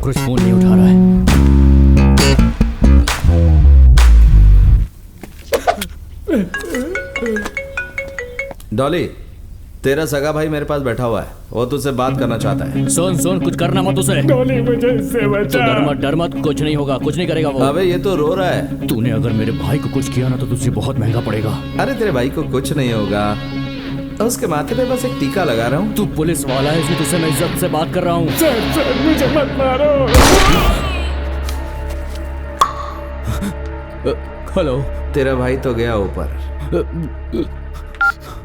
Cockroach phone नहीं उठा रहा है। डॉली, तेरा सगा भाई मेरे पास बैठा हुआ है, वो तुझसे बात करना चाहता है। सुन कुछ करना मत उसे। डॉली मुझे इससे बचा। डर मत, कुछ नहीं होगा, कुछ नहीं करेगा वो। अबे ये तो रो रहा है। तूने अगर मेरे भाई को कुछ किया ना तो तुझे बहुत महंगा पड़ेगा। अरे तेरे भाई को कुछ नहीं होगा, उसके माथे पे बस एक टीका लगा रहा हूँ। तू पुलिस वाला है इसलिए तुझसे मैं इज्जत से बात कर रहा हूँ। सर मुझे मत मारो। हेलो। तेरा भाई तो गया ऊपर।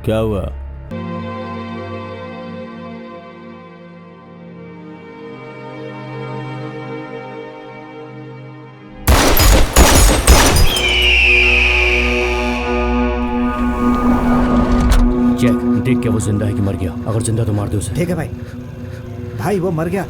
क्या हुआ? जैक, देख क्या वो जिंदा है कि मर गया? अगर जिंदा तो मार दे उसे। ठीक है भाई। भाई वो मर गया।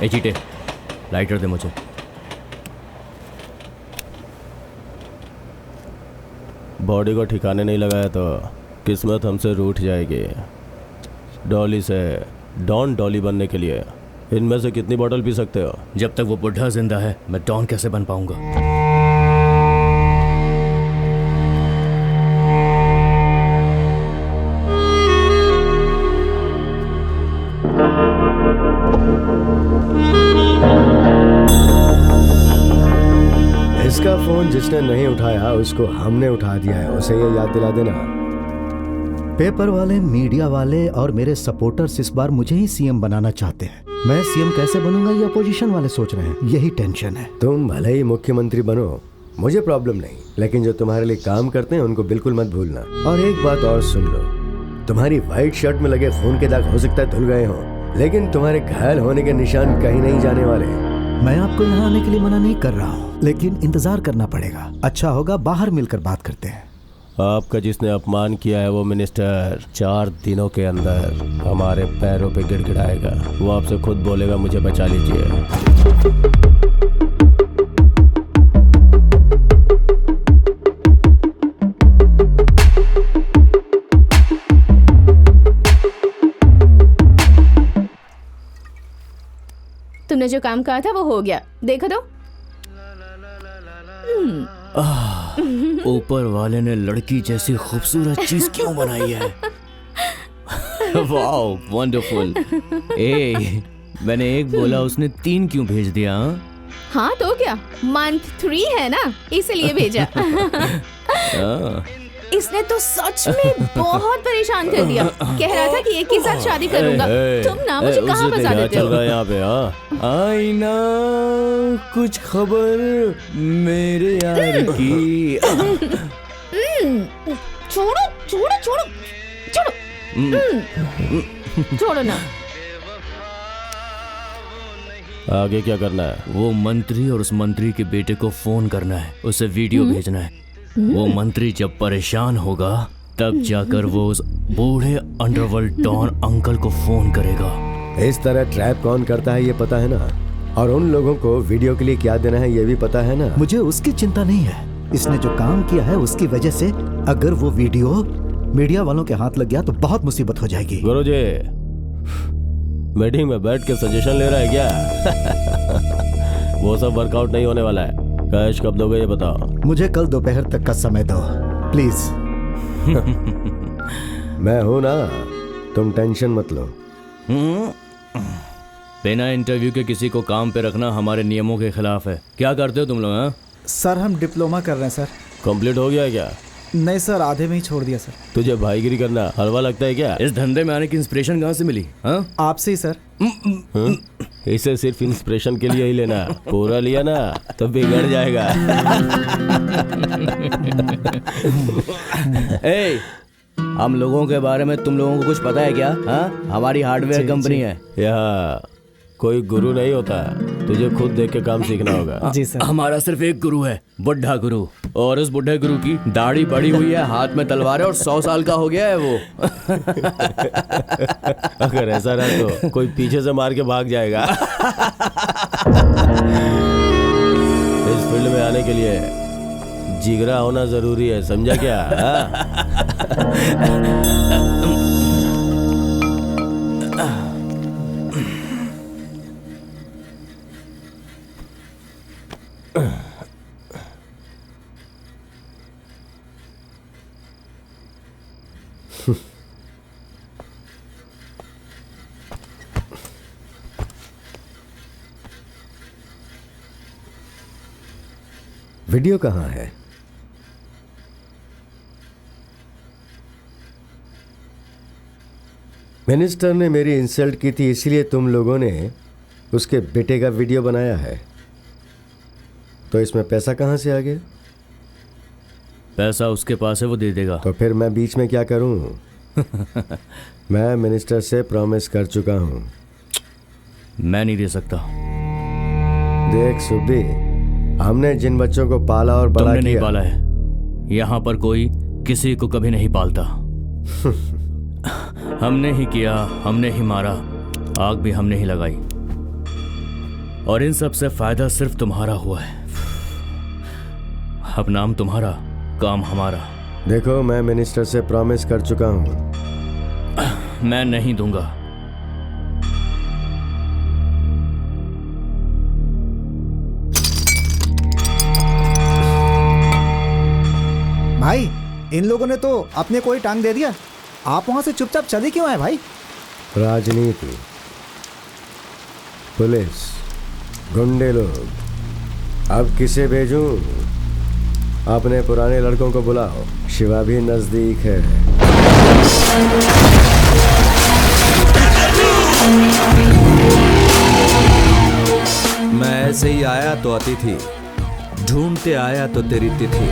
ए चीटे, लाइटर दे मुझे। बॉडी को ठिकाने नहीं लगाया तो किस्मत हमसे रूठ जाएगी। डॉली से डॉन डॉली बनने के लिए इनमें से कितनी बोतल पी सकते हो? जब तक वो बुढ़ा जिंदा है मैं डॉन कैसे बन पाऊंगा? इसका फोन जिसने नहीं उठाया उसको हमने उठा दिया है, उसे ये याद दिला देना। पेपर वाले, मीडिया वाले और मेरे सपोर्टर्स इस बार मुझे ही सीएम बनाना चाहते हैं। मैं सीएम कैसे बनूंगा ये अपोजिशन वाले सोच रहे हैं, यही टेंशन है। तुम भले ही मुख्यमंत्री बनो, मुझे प्रॉब्लम नहीं, लेकिन जो तुम्हारे लिए काम करते हैं उनको बिल्कुल मत भूलना। और एक बात और सुन लो, तुम्हारी व्हाइट शर्ट में लगे खून के दाग हो सकता है धुल गए हो, लेकिन तुम्हारे घायल होने के निशान कहीं नहीं जाने वाले। मैं आपको यहाँ आने के लिए मना नहीं कर रहा हूँ, लेकिन इंतजार करना पड़ेगा। अच्छा होगा बाहर मिलकर बात करते हैं। आपका जिसने अपमान किया है वो मिनिस्टर 4 दिनों के अंदर हमारे पैरों पे गिड़गिड़ाएगा। वो आपसे खुद बोलेगा मुझे बचा लीजिए। तुमने जो काम कहा था वो हो गया, देखो तो। ऊपर वाले ने लड़की जैसी खूबसूरत चीज क्यों बनाई है? Wow, wonderful. ए, मैंने 1 बोला उसने 3 क्यों भेज दिया? हाँ तो क्या, मंथ 3 है ना, इसलिए भेजा। इसने तो सच में बहुत परेशान कर दिया। कह रहा था कि एक के साथ शादी करूंगा। तुम ना मुझे कहाँ फंसा देते चल हो? रहा है यहाँ पे? आईना कुछ खबर मेरे यार की। छोड़ो छोड़ो छोड़ो छोड़ो छोड़ो ना। आगे क्या करना है? वो मंत्री और उस मंत्री के बेटे को फोन करना है, उसे वीडियो भेजना है। वो मंत्री जब परेशान होगा तब जाकर वो उस बूढ़े अंडरवर्ल्ड डॉन अंकल को फोन करेगा। इस तरह ट्रैप कौन करता है ये पता है ना, और उन लोगों को वीडियो के लिए क्या देना है ये भी पता है ना। मुझे उसकी चिंता नहीं है, इसने जो काम किया है उसकी वजह से अगर वो वीडियो मीडिया वालों के हाथ लग गया तो बहुत मुसीबत हो जाएगी। गुरुजी, मीटिंग में बैठ के सजेशन ले रहा है क्या? वो सब वर्कआउट नहीं होने वाला है। कैश कब दोगे ये बताओ? मुझे कल दोपहर तक का समय दो प्लीज। मैं हूं ना, तुम टेंशन मत लो। बिना इंटरव्यू के किसी को काम पे रखना हमारे नियमों के खिलाफ है। क्या करते हो तुम लोग? हाँ, सर हम डिप्लोमा कर रहे हैं सर। कंप्लीट हो गया है क्या? नहीं सर, आधे में ही छोड़ दिया सर। तुझे भाईगिरी करना हलवा लगता है क्या? इस धंधे में आने की इंस्पिरेशन कहाँ से मिली? हाँ? आपसे ही सर। हाँ? इसे सिर्फ इंस्पिरेशन के लिए ही लेना, पूरा लिया ना तो बिगड़ जाएगा। ए, हम लोगों के बारे में तुम लोगों को कुछ पता है क्या? हाँ, हमारी हार्डवेयर कंपनी है। यहाँ कोई गुरु नहीं होता, तुझे खुद देख के काम सीखना होगा। जी सर। हमारा सिर्फ एक गुरु है, बुढ़ा गुरु, और उस बुढ़े गुरु की दाढ़ी बड़ी हुई है, हाथ में तलवार है और 100 साल का हो गया है वो। अगर ऐसा रहा तो कोई पीछे से मार के भाग जाएगा। इस फील्ड में आने के लिए जिगरा होना जरूरी है, समझा क्या? वीडियो कहाँ है? मिनिस्टर ने मेरी इंसल्ट की थी, इसलिए तुम लोगों ने उसके बेटे का वीडियो बनाया है। तो इसमें पैसा कहाँ से आ गया? पैसा उसके पास है, वो दे देगा। तो फिर मैं बीच में क्या करूं? मैं मिनिस्टर से प्रॉमिस कर चुका हूं। मैं नहीं दे सकता। देख सुब्बी, हमने जिन बच्चों को पाला और बड़ा तुमने किया, नहीं पाला है। यहाँ पर कोई किसी को कभी नहीं पालता। हमने ही किया, हमने ही मारा, आग भी हमने ही लगाई, और इन सब से फायदा सिर्फ तुम्हारा हुआ है। अब नाम तुम्हारा, काम हमारा। देखो, मैं मिनिस्टर से प्रॉमिस कर चुका हूं। मैं नहीं दूंगा। भाई, इन लोगों ने तो अपने को ही टांग दे दिया। आप वहां से चुपचाप चले क्यों आए भाई? राजनीति, पुलिस, गुंडे लोग, अब किसे भेजूं? अपने पुराने लड़कों को बुलाओ, शिवा भी नजदीक है। मैं ऐसे ही आया तो अतिथि, ढूंढते आया तो तेरी तिथि।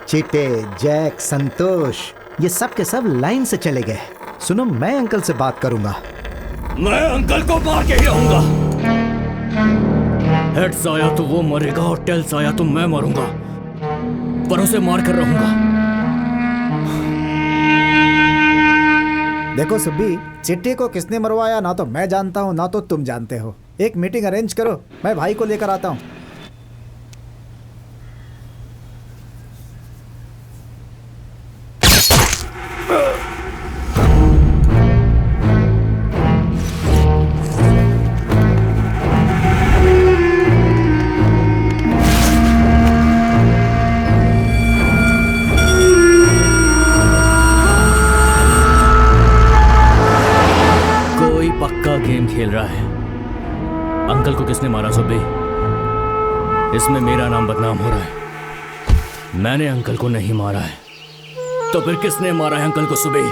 चिटे, जैक, संतोष, ये सब के सब लाइन से चले गए। सुनो, मैं अंकल से बात करूंगा। मैं अंकल को मार के ही रहूंगा। हेड्स आया तो वो मरेगा और टेल्स आया तो मैं मरूंगा, पर उसे मार कर रहूंगा। देखो सुब्बी, चिट्टी को किसने मरवाया ना तो मैं जानता हूँ ना तो तुम जानते हो। एक मीटिंग अरेंज करो, मैं भाई को लेकर आता हूँ। अंकल को किसने मारा सुबी? इसमें मेरा नाम बदनाम हो रहा है। मैंने अंकल को नहीं मारा है, तो फिर किसने मारा है अंकल को सुबी?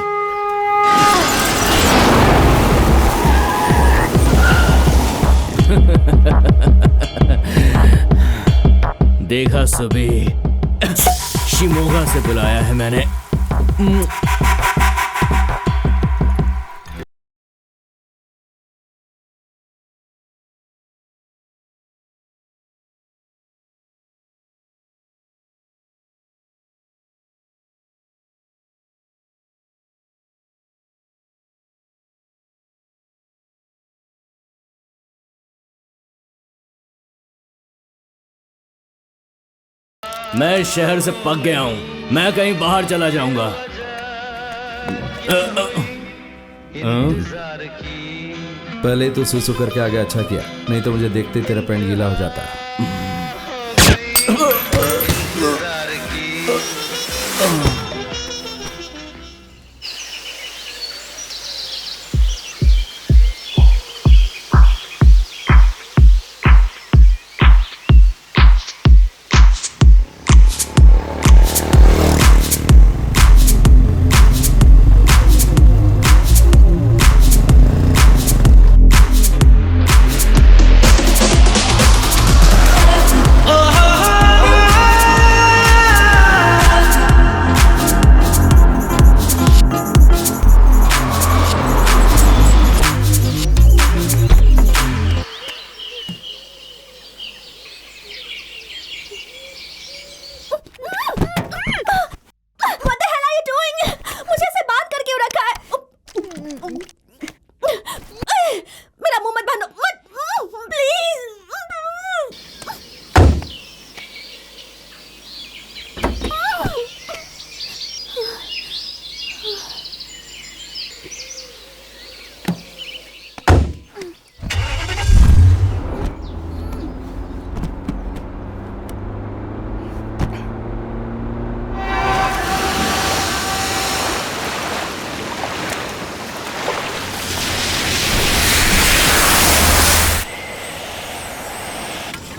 देखा सुबी, शिमोगा से बुलाया है मैंने। मैं शहर से पक गया हूं, मैं कहीं बाहर चला जाऊंगा। पहले तो सुसु करके आगे अच्छा किया, नहीं तो मुझे देखते ही तेरा पैंट गीला हो जाता।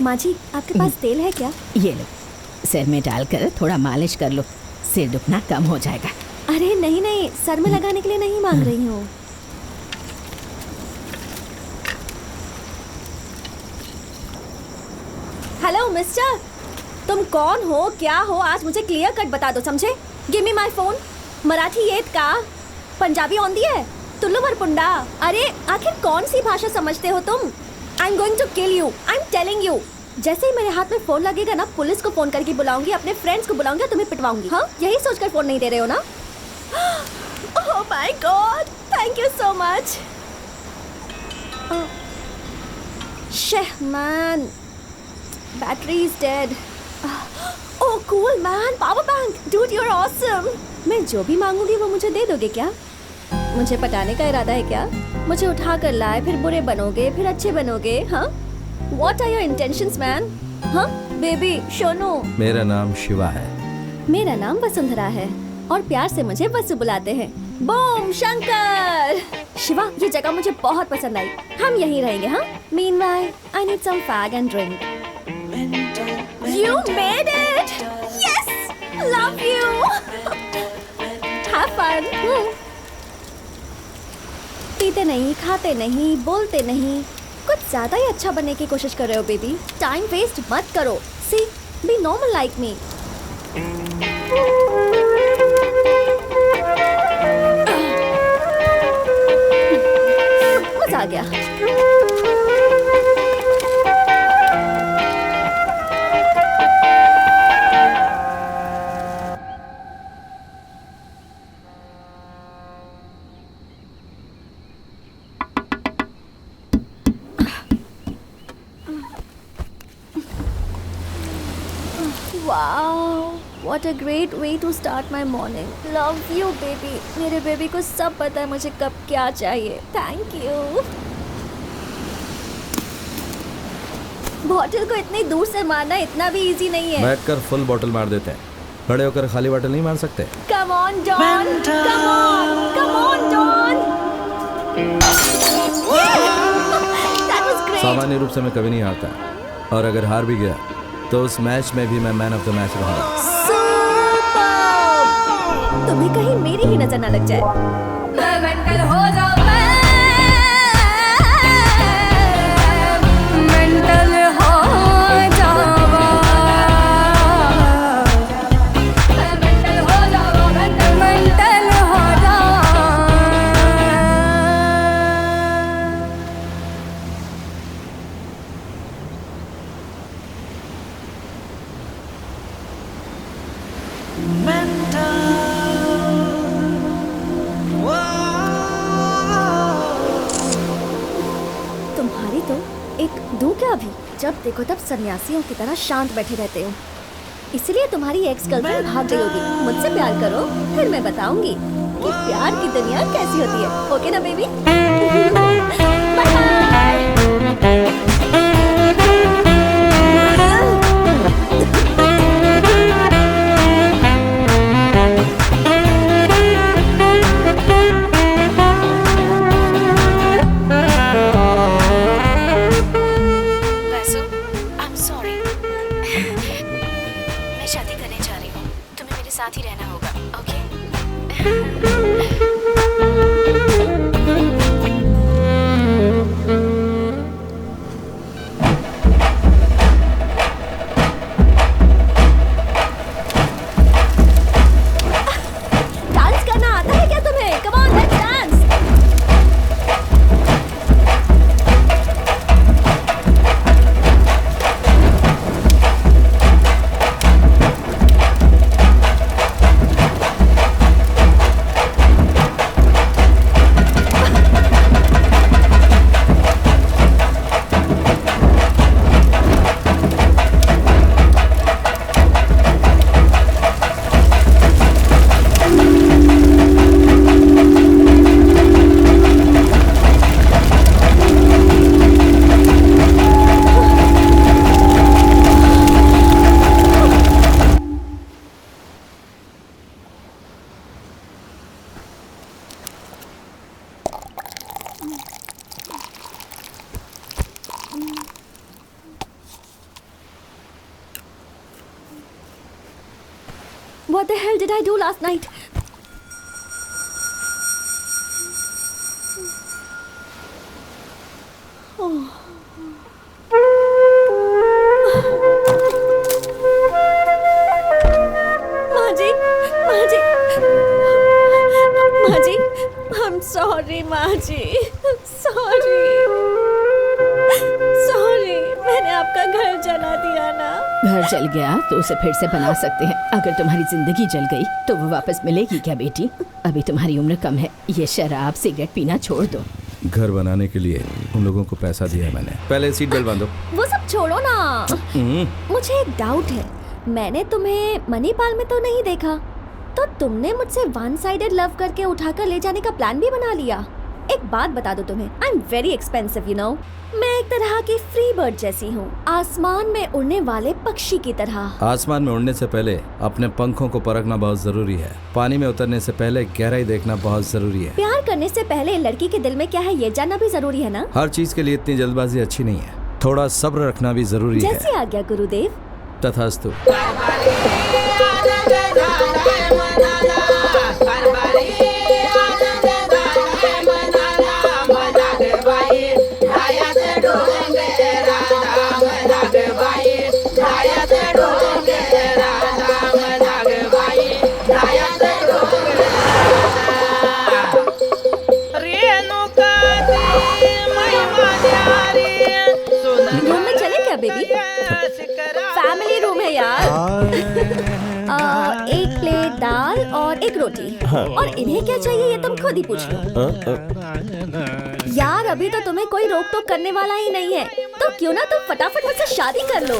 माँ जी, आपके पास तेल है क्या? ये लो, सिर में डालकर थोड़ा मालिश कर लो, सिर दुखना कम हो जाएगा। अरे नहीं नहीं, सर में लगाने के लिए नहीं मांग रही हूँ। हेलो मिस्टर, तुम कौन हो, क्या हो, आज मुझे क्लियर कट बता दो, समझे? Give me my phone. Marathi येत का? पंजाबी आंदी है? तुल्लू भरपुंडा। अरे आखिर कौन सी भाषा समझते हो तुम? I am going to kill you, I am telling you. जैसे ही मेरे हाथ में फोन लगेगा ना, पुलिस को फोन करके बुलाऊंगी, अपने फ्रेंड्स को बुलाऊंगी, तुम्हें पिटवाऊंगी। हाँ, यही सोचकर फोन नहीं दे रहे हो ना? Oh my God, thank you so much. Man, battery is dead. Oh cool man, power bank, dude you are awesome. मैं जो भी मांगूंगी वो मुझे दे दोगे क्या? मुझे पटाने का इरादा है क्या? मुझे उठा कर लाए, फिर बुरे बनोगे, फिर अच्छे बनोगे? हाँ, What are your intentions, man? हाँ, बेबी, शोनो। मेरा नाम शिवा है। मेरा नाम वसुंधरा है और प्यार से मुझे वसु बुलाते हैं। बूम शंकर। शिवा, ये जगह मुझे बहुत पसंद आई, हम यहीं रहेंगे। हाँ, Meanwhile, I need some fag and drink. You made it! Yes! Love you! Have fun! पीते नहीं, खाते नहीं, बोलते नहीं, कुछ ज्यादा ही अच्छा बनने की कोशिश कर रहे हो बेबी। टाइम वेस्ट मत करो। सी, बी नॉर्मल लाइक मी। मजा आ गया। Wow, what a great way to start my morning. Love you, baby. मेरे बेबी को सब पता है मुझे कब क्या चाहिए. Thank you. बॉटल को इतनी दूर से मारना इतना भी इजी नहीं है. बैठकर फुल बॉटल मार देते हैं, खड़े होकर खाली बॉटल नहीं मार सकते. Come on, Don. Come on, Don. That was great. सामान्य रूप से मैं कभी नहीं हारता, और अगर हार भी गया तो उस मैच में भी मैं मैन ऑफ द मैच रहूंगा। सुपर! तुम्हें कहीं मेरी ही नजर ना लग जाए। मैं मेंटल हो जाऊं, मेंटल हो जावा, मेंटल हो जावा, मेंटल हो जावा। तुम्हारी तो एक दू क्या भी, जब देखो तब सन्यासियों की तरह शांत बैठे रहते हो। इसलिए तुम्हारी एक्स गर्लफ्रेंड भाग गई होगी। मुझसे प्यार करो, फिर मैं बताऊंगी कि प्यार की दुनिया कैसी होती है। ओके ना बेबी? Bye bye. साथ ही रहना होगा, ओके? डांस करना आता है क्या तुम्हें? Come on, let's dance. What the hell did I do last night? I'm sorry, माजी। Sorry, मैंने आपका घर जला दिया ना। घर जल गया तो उसे फिर से बना सकते हैं। अगर तुम्हारी जिंदगी जल गई तो वो वापस मिलेगी क्या बेटी? अभी तुम्हारी उम्र कम है, ये शराब सिगरेट पीना छोड़ दो। घर बनाने के लिए उन लोगों को पैसा दिया है मैंने। पहले सीट बेल्ट बांधो। वो सब छोड़ो ना। मुझे एक डाउट है, मैंने तुम्हें मणिपाल में तो नहीं देखा, तो तुमने मुझसे वन साइडेड लव करके उठाकर ले जाने का प्लान भी बना लिया। एक बात बता दो तुम्हें, I am very expensive you know. मैं एक तरह की फ्री बर्ड जैसी हूँ, आसमान में उड़ने वाले पक्षी की तरह। आसमान में उड़ने से पहले अपने पंखों को परखना बहुत जरूरी है। पानी में उतरने से पहले गहराई देखना बहुत जरूरी है। प्यार करने से पहले लड़की के दिल में क्या है ये जानना भी जरूरी है ना। हर चीज के लिए इतनी जल्दबाजी अच्छी नहीं है, थोड़ा सब्र रखना भी जरूरी है। जैसे आज्ञा गुरुदेव। तथास्तु। रूम में चले क्या बेबी? फैमिली रूम है यार। एक प्लेट दाल और एक रोटी। और इन्हें क्या चाहिए ये तुम खुद ही पूछ लो। यार अभी तो तुम्हें कोई रोक टोक करने वाला ही नहीं है, तो क्यों ना तुम फटाफट मुझसे शादी कर लो।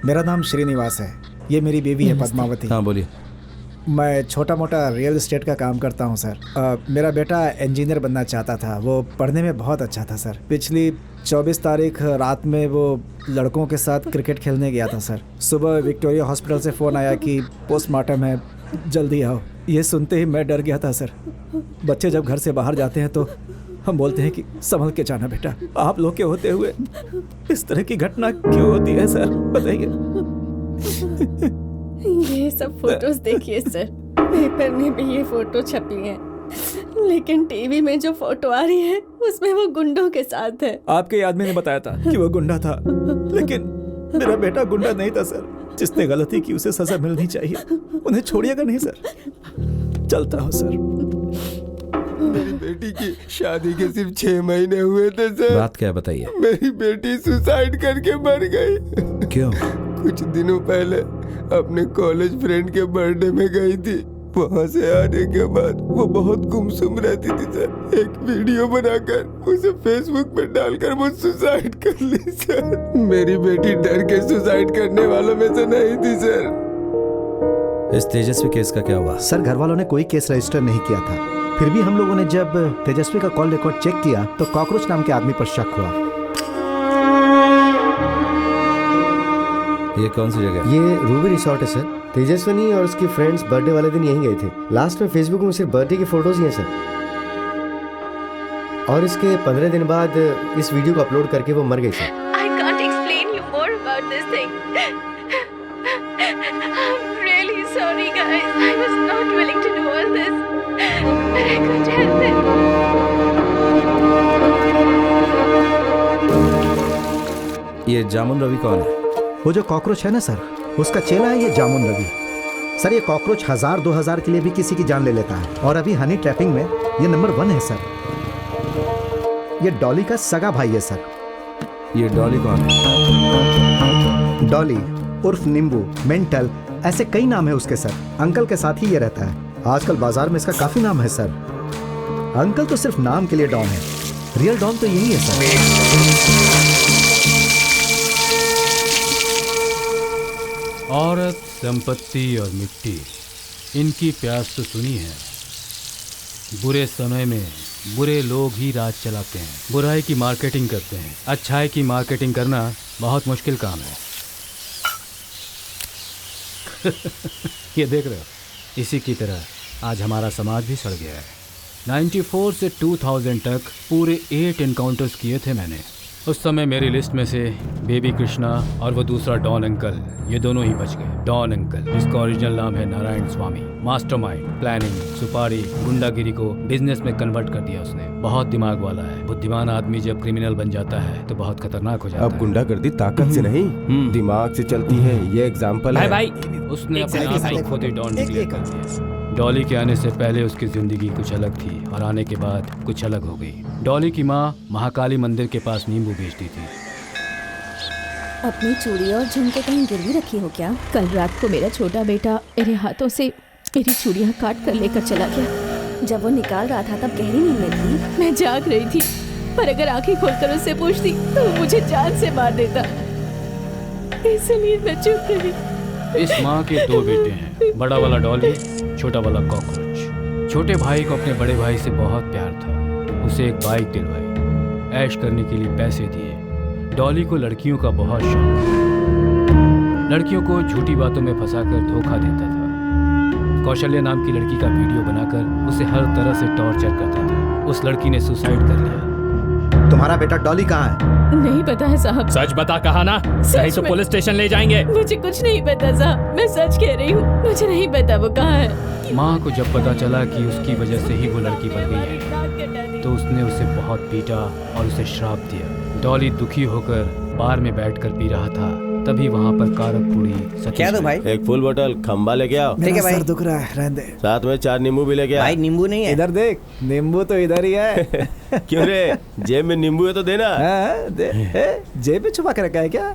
मेरा नाम श्रीनिवास है, ये मेरी बीवी है पद्मावती। हाँ बोलिए। मैं छोटा मोटा रियल एस्टेट का काम करता हूँ सर। मेरा बेटा इंजीनियर बनना चाहता था, वो पढ़ने में बहुत अच्छा था सर। पिछली 24 तारीख रात में वो लड़कों के साथ क्रिकेट खेलने गया था सर। सुबह विक्टोरिया हॉस्पिटल से फ़ोन आया कि पोस्टमार्टम है, जल्दी आओ। ये सुनते ही मैं डर गया था सर। बच्चे जब घर से बाहर जाते हैं तो हम बोलते हैं कि संभल के जाना बेटा। आप लोग के होते हुए इस तरह की घटना क्यों होती है सर, बताइए। ये सब फोटोज देखिए सर, पेपर में भी ये फोटो छपी है, लेकिन टीवी में जो फोटो आ रही है उसमें वो गुंडों के साथ है। आपके आदमी ने बताया था कि वो गुंडा था, लेकिन मेरा बेटा गुंडा नहीं था सर। जिसने गलती की उसे सजा मिलनी चाहिए, उन्हें छोड़िएगा नहीं सर। चलता हूँ सर। मेरी बेटी की शादी के सिर्फ 6 महीने हुए थे सर। बात क्या बताइए। मेरी बेटी सुसाइड करके मर गई। क्यों? कुछ दिनों पहले अपने कॉलेज फ्रेंड के बर्थडे में गई थी। वहाँ से आने के बाद वो बहुत गुमसुम रहती थी सर। एक वीडियो बनाकर उसे फेसबुक पे डालकर वो सुसाइड कर ली सर। मेरी बेटी डर के सुसाइड करने वालों में से नहीं थी सर। इस तेजस्वी केस का क्या हुआ? सर घर वालों ने कोई केस रजिस्टर नहीं किया था। फिर भी हम लोगों ने जब तेजस्वी का कॉल रिकॉर्ड चेक किया तो कॉकरोच नाम के आदमी पर शक हुआ। ये कौन सी जगह? ये रूबी रिसोर्ट है सर। तेजस्विनी और उसकी फ्रेंड्स बर्थडे वाले दिन यहीं गए थे। लास्ट में फेसबुक में सिर्फ बर्थडे की फोटोज ही हैं सर। और इसके 15 दिन बाद इस वीडियो को अपलोड करके वो मर गई sir. I can't explain you more about this thing. I'm really sorry guys. I was not willing to do all this. But I couldn't help it. ये जामुन रवि कौन है? वो जो कॉकरोच है ना सर, उसका चेला है ये जामुन रवि। सर ये कॉकरोच 1000-2000 के लिए भी किसी की जान ले लेता है, और अभी हनी ट्रैपिंग में ये नंबर 1 है सर। ये डॉली का सगा भाई है सर। ये डॉली कौन है? डॉली उर्फ नींबू, मेंटल, ऐसे कई नाम है उसके सर। अंकल के साथ ही ये रहता है। आजकल बाजार में इसका काफी नाम है सर। अंकल तो सिर्फ नाम के लिए डॉन है, रियल डॉन तो यही है सर। औरत, संपत्ति और मिट्टी, इनकी प्यास तो सुनी है। बुरे समय में बुरे लोग ही राज चलाते हैं, बुराई की मार्केटिंग करते हैं। अच्छाई की मार्केटिंग करना बहुत मुश्किल काम है। ये देख रहे हो, इसी की तरह आज हमारा समाज भी सड़ गया है। 94 से 2000 तक पूरे 8 एनकाउंटर्स किए थे मैंने। उस समय मेरी लिस्ट में से बेबी कृष्णा और वो दूसरा डॉन अंकल, ये दोनों ही बच गए। डॉन अंकल, जिसका ओरिजिनल नाम है नारायण स्वामी, मास्टरमाइंड, प्लानिंग, सुपारी, गुंडागिरी को बिजनेस में कन्वर्ट कर दिया उसने। बहुत दिमाग वाला है। बुद्धिमान आदमी जब क्रिमिनल बन जाता है तो बहुत खतरनाक हो जाता है। अब गुंडागर्दी ताकत से नहीं दिमाग से चलती है, ये एग्जाम्पल है। भाई उसने अपने आप को खुद ही डॉन डिक्लेयर कर दिया। डॉली के आने से पहले उसकी जिंदगी कुछ अलग थी और आने के बाद कुछ अलग हो गई। डॉली की माँ महाकाली मंदिर के पास नींबू बेचती थी। अपनी चूड़ी और झुमके कहीं गिरवी रखी हो क्या? कल रात को मेरा छोटा बेटा मेरे हाथों से मेरी चूड़ियाँ काट कर लेकर चला गया। जब वो निकाल रहा था तब गहरी नींद में थी। मैं जाग रही थी, पर अगर आंखें खोलकर उससे पूछती तो वो मुझे जान से मार देता, इसलिए मैं चुप रही। इस माँ के 2 बेटे हैं, बड़ा वाला डॉली, छोटा वाला कॉकरोच। छोटे भाई को अपने बड़े भाई से बहुत प्यार था। उसे एक बाइक दिलवाई, ऐश करने के लिए पैसे दिए। डॉली को लड़कियों का बहुत शौक था। लड़कियों को झूठी बातों में फंसाकर धोखा देता था। कौशल्या नाम की लड़की का वीडियो बनाकर उसे हर तरह से टॉर्चर करता था। उस लड़की ने सुसाइड कर लिया। तुम्हारा बेटा डॉली कहाँ है? नहीं पता है साहब। सच बता, कहा ना, नहीं तो पुलिस स्टेशन ले जाएंगे। मुझे कुछ नहीं पता साहब, मैं सच कह रही हूँ, मुझे नहीं पता वो कहाँ है। माँ को जब पता चला कि उसकी वजह से ही वो लड़की मर गई है तो उसने उसे बहुत पीटा और उसे श्राप दिया। डॉली दुखी होकर बार में बैठकर पी रहा था, तभी वहाँ पर कारक पूरी क्या दो भाई? एक फुल बोतल खंबा लेके आओ। ठीक है भाई। सर दुख रहा है, रहने दे। साथ में 4 नींबू भी लेके आओ। भाई नींबू नहीं है। इधर देख, नींबू तो इधर ही है। क्यों रे, जेब में नींबू है तो देना। जेब में छुपा के रखा है क्या?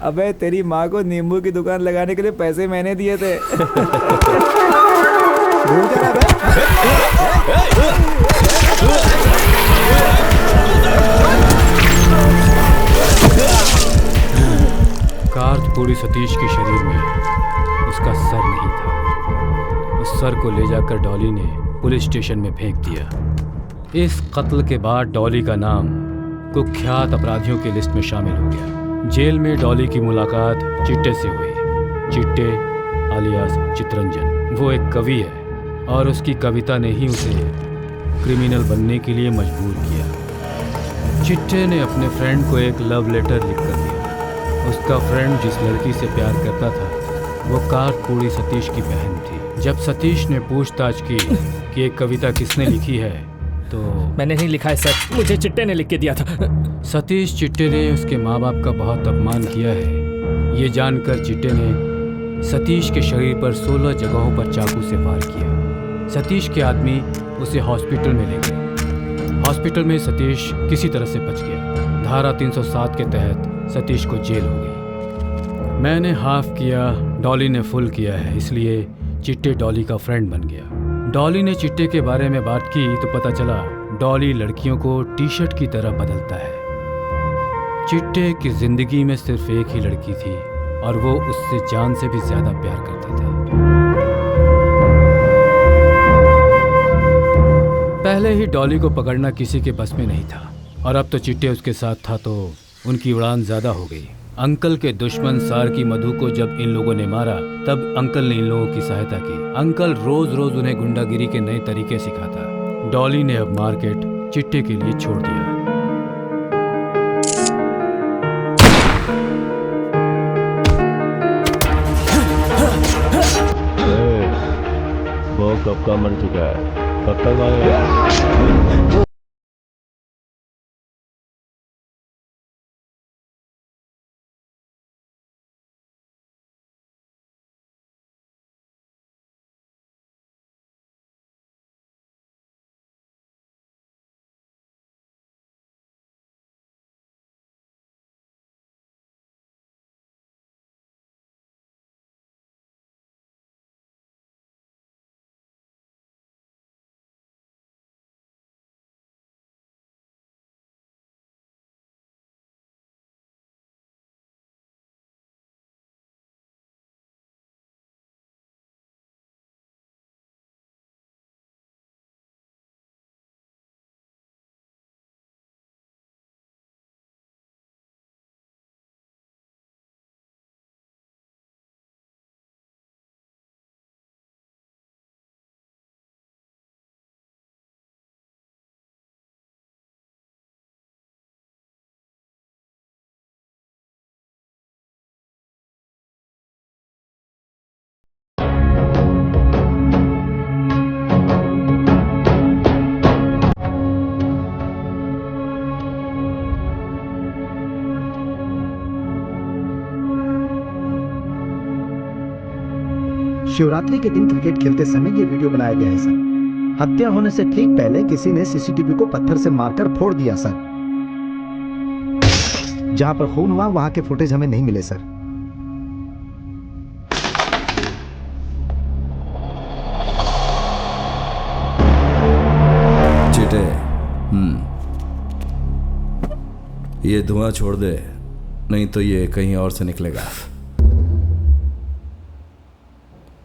अबे तेरी माँ को नींबू की दुकान लगाने के लिए पैसे मैंने दिए थे। भूल जा रहा कार्तपूरी सतीश के शरीर में उसका सर नहीं था। उस सर को ले जाकर डॉली ने पुलिस स्टेशन में फेंक दिया। इस कत्ल के बाद डॉली का नाम कुख्यात अपराधियों की लिस्ट में शामिल हो गया। जेल में डॉली की मुलाकात चिट्टे से हुई। चिट्टे आलियास चितरंजन, वो एक कवि है और उसकी कविता ने ही उसे क्रिमिनल बनने के लिए मजबूर किया। चिट्टे ने अपने फ्रेंड को एक लव लेटर लिख कर दिया। उसका फ्रेंड जिस लड़की से प्यार करता था वो कार्तपूरी सतीश की बहन थी। जब सतीश ने पूछताछ की कि ये कविता किसने लिखी है तो मैंने नहीं लिखा है सर, मुझे चिट्टे ने लिख के दिया था। सतीश चिट्टे ने उसके माँ बाप का बहुत अपमान किया है। ये जानकर चिट्टे ने सतीश के शरीर पर 16 जगहों पर चाकू से वार किया। सतीश के आदमी उसे हॉस्पिटल में ले गए। हॉस्पिटल में सतीश किसी तरह से बच गया। धारा 307 के तहत सतीश को जेल हो गई। मैंने हाफ किया, डॉली ने फुल किया है, इसलिए चिट्टे डॉली का फ्रेंड बन गया। डॉली ने चिट्टे के बारे में बात की तो पता चला डॉली लड़कियों को टी शर्ट की तरह बदलता है। चिट्टे की जिंदगी में सिर्फ एक ही लड़की थी और वो उससे जान से भी ज्यादा प्यार करता था। पहले ही डॉली को पकड़ना किसी के बस में नहीं था और अब तो चिट्टे उसके साथ था तो उनकी उड़ान ज्यादा हो गई। अंकल के दुश्मन सारकी मधु को जब इन लोगों ने मारा तब अंकल ने इन लोगों की सहायता की। अंकल रोज रोज उन्हें गुंडागिरी के नए तरीके सिखाता। डॉली ने अब मार्केट चिट्टे के लिए छोड़ दिया। वो कब का मर चुका है, कब तक आएगा? शिवरात्रि के दिन क्रिकेट खेलते समय ये वीडियो बनाया गया है सर। हत्या होने से ठीक पहले किसी ने सीसीटीवी को पत्थर से मारकर फोड़ दिया सर। जहां पर खून हुआ वहां के फुटेज हमें नहीं मिले सर। चिटे, ये धुआं छोड़ दे, नहीं तो ये कहीं और से निकलेगा।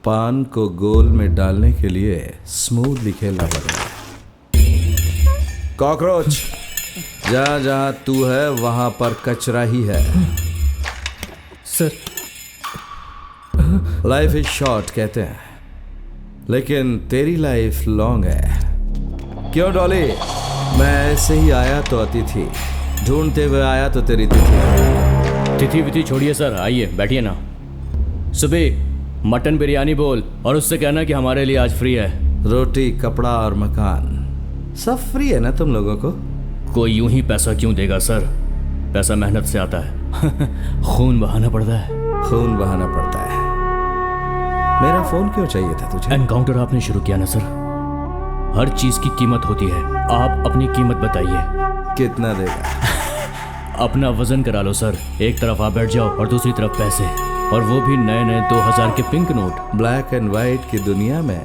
पान को गोल में डालने के लिए स्मूथली खेलना पड़ेगा। कॉकरोच, जहां जहां तू है वहां पर कचरा ही है। सर, लाइफ इज शॉर्ट कहते हैं, लेकिन तेरी लाइफ लॉन्ग है। क्यों डॉली? मैं ऐसे ही आया तो अतिथि, ढूंढते हुए आया तो तेरी तिथि विथि छोड़िए सर, आइए बैठिए ना। सुबह मटन बिरयानी बोल और उससे कहना कि हमारे लिए आज फ्री है। रोटी, कपड़ा और मकान सब फ्री है ना तुम लोगों को? कोई यूं ही पैसा क्यों देगा सर? पैसा मेहनत से आता है। खून बहाना पड़ता है। खून बहाना पड़ता है। मेरा फोन क्यों चाहिए था तुझे? एनकाउंटर आपने शुरू किया ना सर। हर चीज की कीमत होती है। आप अपनी कीमत बताइए। कितना देगा? अपना वजन करा लो सर। एक तरफ आप बैठ जाओ और दूसरी तरफ पैसे, और वो भी नए नए 2000 के pink note. Black and white की दुनिया में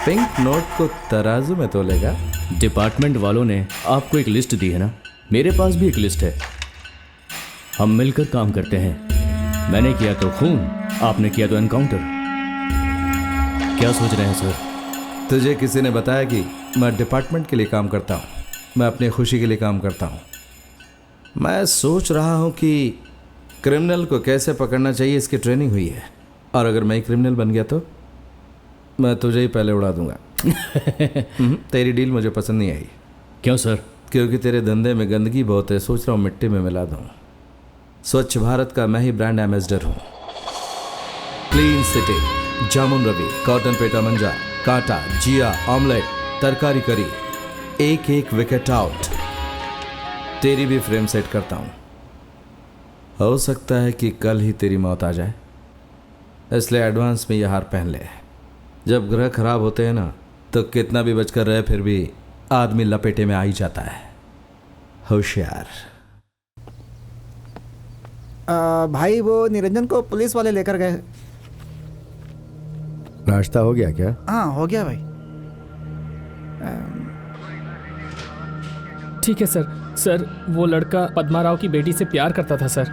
पिंक नोट को तराजू में तोलेगा? डिपार्टमेंट वालों ने आपको एक लिस्ट दी है ना, मेरे पास भी एक लिस्ट है। हम मिलकर काम करते हैं। मैंने किया तो खून, आपने किया तो एनकाउंटर। क्या सोच रहे हैं सर? तुझे किसी ने बताया कि मैं डिपार्टमेंट के लिए काम करता हूँ? मैं अपनी खुशी के लिए काम करता हूँ। मैं सोच रहा हूँ कि क्रिमिनल को कैसे पकड़ना चाहिए, इसकी ट्रेनिंग हुई है। और अगर मैं क्रिमिनल बन गया तो मैं तुझे ही पहले उड़ा दूंगा। तेरी डील मुझे पसंद नहीं आई। क्यों सर? क्योंकि तेरे धंधे में गंदगी बहुत है। सोच रहा हूँ मिट्टी में मिला दूँ। स्वच्छ भारत का मैं ही ब्रांड एम्बेसडर हूँ। क्लीन सिटी, जामुन रवि, कॉटन पेटा मंजा, कांटा, जिया, ऑमलेट, तरकारी करी, एक एक विकेट आउट। तेरी भी फ्रेम सेट करता हूँ। हो सकता है कि कल ही तेरी मौत आ जाए, इसलिए एडवांस में यह हार पहन ले। जब ग्रह खराब होते हैं ना, तो कितना भी बचकर रहे फिर भी आदमी लपेटे में आ ही जाता है। होशियार। भाई वो निरंजन को पुलिस वाले लेकर गए। नाश्ता हो गया क्या? हाँ हो गया भाई। ठीक है सर। सर, वो लड़का पद्मा राव की बेटी से प्यार करता था सर।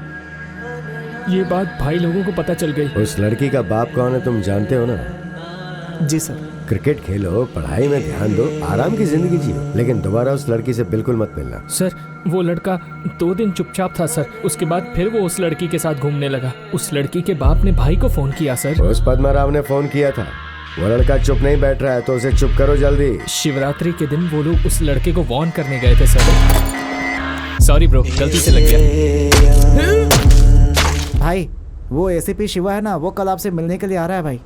ये बात भाई लोगों को पता चल गई। उस लड़की का बाप कौन है तुम जानते हो ना? जी सर। क्रिकेट खेलो, पढ़ाई में ध्यान दो, आराम की जिंदगी जियो, लेकिन दोबारा उस लड़की से बिल्कुल मत मिलना। सर, वो लड़का 2 दिन चुपचाप था सर। उसके बाद फिर वो उस लड़की के साथ घूमने लगा। उस लड़की के बाप ने भाई को फोन किया सर। उस पद्मा राव ने फोन किया था। वो लड़का चुप नहीं बैठ रहा है तो उसे चुप करो जल्दी। शिवरात्रि के दिन वो लोग उस लड़के को वार्न करने गए थे सर। सॉरी ब्रो, गलती से लग गया। भाई वो एसीपी शिवा है ना, वो कल आपसे मिलने के लिए आ रहा है भाई।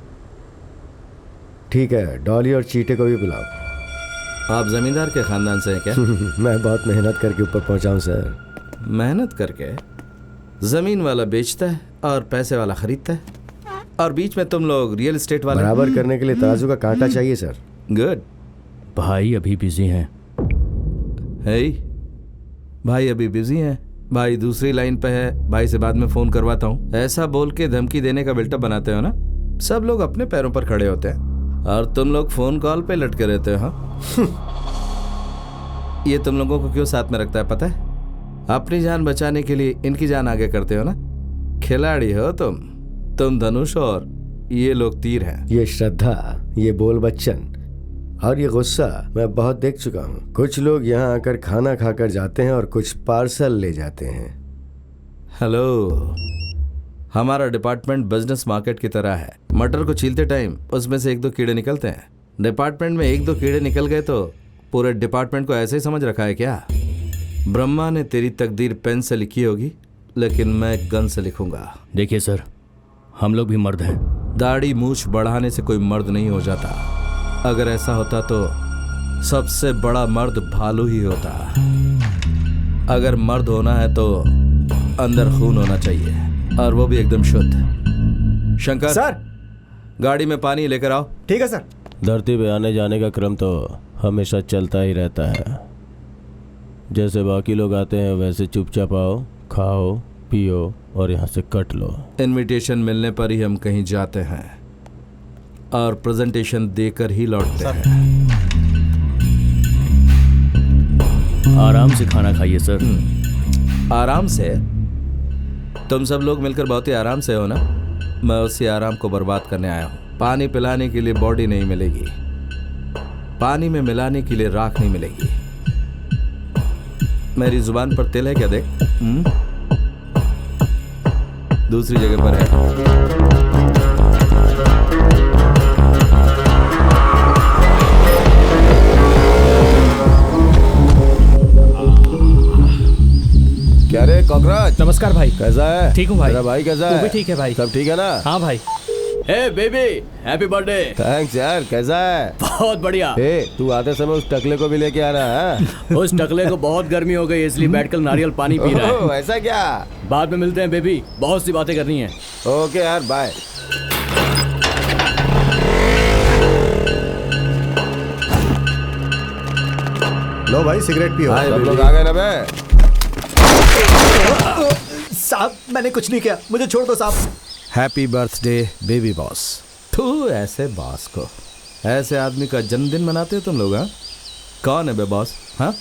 ठीक है, डॉली और चीटे को भी बुलाओ। आप जमींदार के खानदान से हैं क्या? मैं बहुत मेहनत करके ऊपर पहुंचा हूं सर। मेहनत करके? जमीन वाला बेचता है और पैसे वाला खरीदता है, और बीच में तुम लोग रियल एस्टेट वाले। बराबर करने के लिए तराजू का कांटा चाहिए सर। गुड। भाई अभी बिजी हैं। भाई अभी बिजी हैं। भाई दूसरी लाइन पे है, भाई से बाद में फोन करवाता हूँ। ऐसा बोल के धमकी देने का बिल्टअप बनाते हो ना। सब लोग अपने पैरों पर खड़े होते हैं और तुम लोग फोन कॉल पे लटके रहते हो। हाँ? ये तुम लोगों को क्यों साथ में रखता है पता है? अपनी जान बचाने के लिए इनकी जान आगे करते हो ना। खिलाड़ी हो तुम धनुष और ये लोग तीर हैं। ये श्रद्धा, ये बोल बच्चन और ये गुस्सा मैं बहुत देख चुका हूँ। कुछ लोग यहाँ आकर खाना खाकर जाते हैं और कुछ पार्सल ले जाते हैं। हेलो, हमारा डिपार्टमेंट बिजनेस मार्केट की तरह है। मटर को छीलते टाइम उसमें से 1-2 कीड़े निकलते हैं। डिपार्टमेंट में 1-2 कीड़े निकल गए तो पूरे डिपार्टमेंट को ऐसे ही समझ रखा है क्या? ब्रह्मा ने तेरी तकदीर पेन से लिखी होगी, लेकिन मैं गन से लिखूंगा। देखिए सर, हम लोग भी मर्द हैं। दाढ़ी मूछ बढ़ाने से कोई मर्द नहीं हो जाता। अगर ऐसा होता तो सबसे बड़ा मर्द भालू ही होता। अगर मर्द होना है तो अंदर खून होना चाहिए, और वो भी एकदम शुद्ध। शंकर सर, गाड़ी में पानी लेकर आओ। ठीक है सर। धरती पे आने जाने का क्रम तो हमेशा चलता ही रहता है। जैसे बाकी लोग आते हैं वैसे चुपचाप आओ, खाओ, पियो और यहाँ से कट लो। इनविटेशन मिलने पर ही हम कहीं जाते हैं और प्रेजेंटेशन देकर ही लौटते हैं। आराम से खाना खाइए सर। आराम से? तुम सब लोग मिलकर बहुत ही आराम से हो ना। मैं उसी आराम को बर्बाद करने आया हूँ। पानी पिलाने के लिए बॉडी नहीं मिलेगी, पानी में मिलाने के लिए राख नहीं मिलेगी। मेरी जुबान पर तिल है क्या? देख, दूसरी जगह पर है। क्या रे कॉकरोच? नमस्कार भाई। कैसा है? ठीक हूँ भाई। तेरा भाई कैसा वो है? भी ठीक है भाई। सब ठीक है ना? हाँ भाई। हे बेबी, हैप्पी बर्थडे। थैंक्स यार। कैसा है? बहुत बढ़िया। तू आते समय उस टकले को भी लेके आना है। उस टकले को बहुत गर्मी हो गई इसलिए बैठकर नारियल पानी पी रहा है। ऐसा क्या? बाद में मिलते हैं बेबी, बहुत सी बातें करनी है। ओके यार, बाय। लो भाई सिगरेट पियो। सब लोग आ गए ना बे? साहब मैंने कुछ नहीं किया, मुझे छोड़ दो साहब। Happy birthday baby boss. तू ऐसे बॉस को, ऐसे आदमी का जन्मदिन मनाते हो तुम लोग? हाँ, कौन है बे बॉस? हाँ,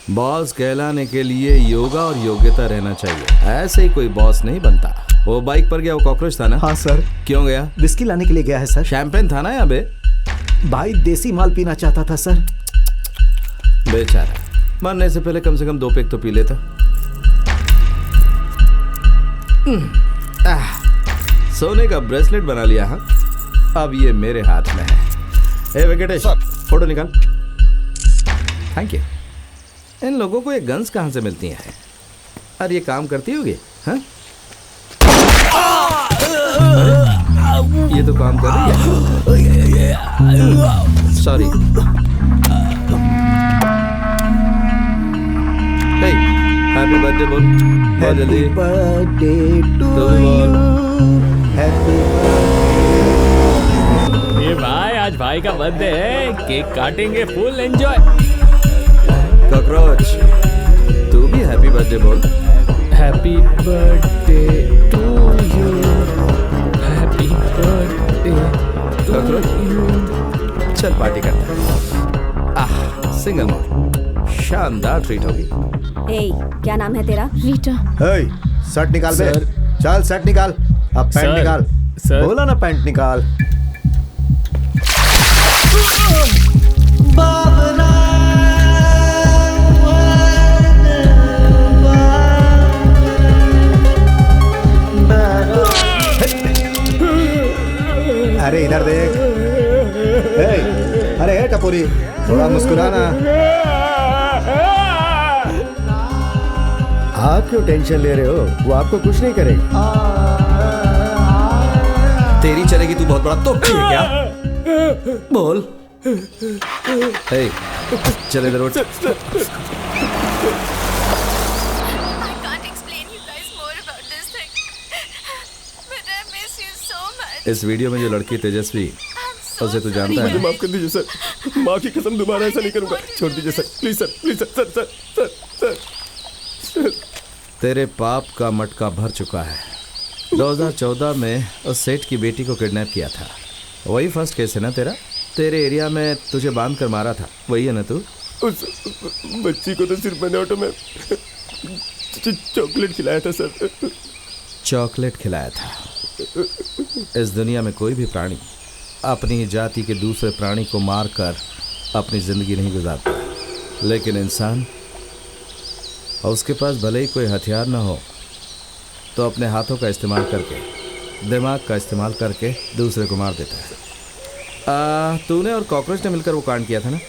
बॉस कहलाने के लिए योगा और योग्यता रहना चाहिए। ऐसे ही कोई बॉस नहीं बनता। वो बाइक पर गया, वो कॉकरोच था ना? हाँ सर। क्यों गया? विस्की लाने के लिए गया है सर। शैंपेन था ना यहाँ बे? भाई देसी माल पीना चाहता था सर। बेचारा, मरने से पहले कम से कम 2 पेग तो पी लेता। सोने का ब्रेसलेट बना लिया। हाँ, अब ये मेरे हाथ में है। ए वेंकटेश, फोटो निकाल। Thank you. इन लोगों को ये गन्स कहाँ से मिलती हैं? अरे ये काम करती होगी? हाँ, ये तो काम कर रही है। सॉरी। हैप्पी बर्थडे बोल, बहुत जल्दी। बर्थडे टू बोल। ये भाई, आज भाई का बर्थडे है, केक काटेंगे, फुल एंजॉय। कॉकरोच, तू भी हैप्पी बर्थडे बोल। Happy birthday to you, happy birthday cockroach, चल पार्टी करते हैं। सिंगल मोड, शानदार ट्रीट होगी। क्या नाम है तेरा? रीटा। शर्ट निकाल बे। चल शर्ट निकाल, अब पैंट निकाल। बोला ना पैंट निकाल। अरे इधर देख। अरे हे टपोरी, थोड़ा मुस्कुराना। आप क्यों टेंशन ले रहे हो? वो आपको कुछ नहीं करेगी। तेरी चलेगी, तू बहुत बड़ा तोप है क्या? बोल। हे, चल इधर उठ। इस वीडियो में जो लड़की तेजस्वी, उसे तू जानता है? माफ कर दीजिए सर, माँ की कसम दोबारा ऐसा नहीं करूंगा। छोड़ दीजिए sir, please sir, please sir, sir sir sir sir, sir. तेरे पाप का मटका भर चुका है। 2014 में उस सेठ की बेटी को किडनैप किया था। वही फर्स्ट केस है ना तेरा? तेरे एरिया में तुझे बांध कर मारा था, वही है ना तू? उस बच्ची को तो सिर्फ मैंने ऑटो में चॉकलेट खिलाया था सर। चॉकलेट खिलाया था? इस दुनिया में कोई भी प्राणी अपनी ही जाति के दूसरे प्राणी को मारकर अपनी जिंदगी नहीं गुजारता, लेकिन इंसान, उसके पास भले ही कोई हथियार ना हो तो अपने हाथों का इस्तेमाल करके, दिमाग का इस्तेमाल करके दूसरे को मार देता है। तूने और कॉकरोच ने मिलकर वो कांड किया था ना?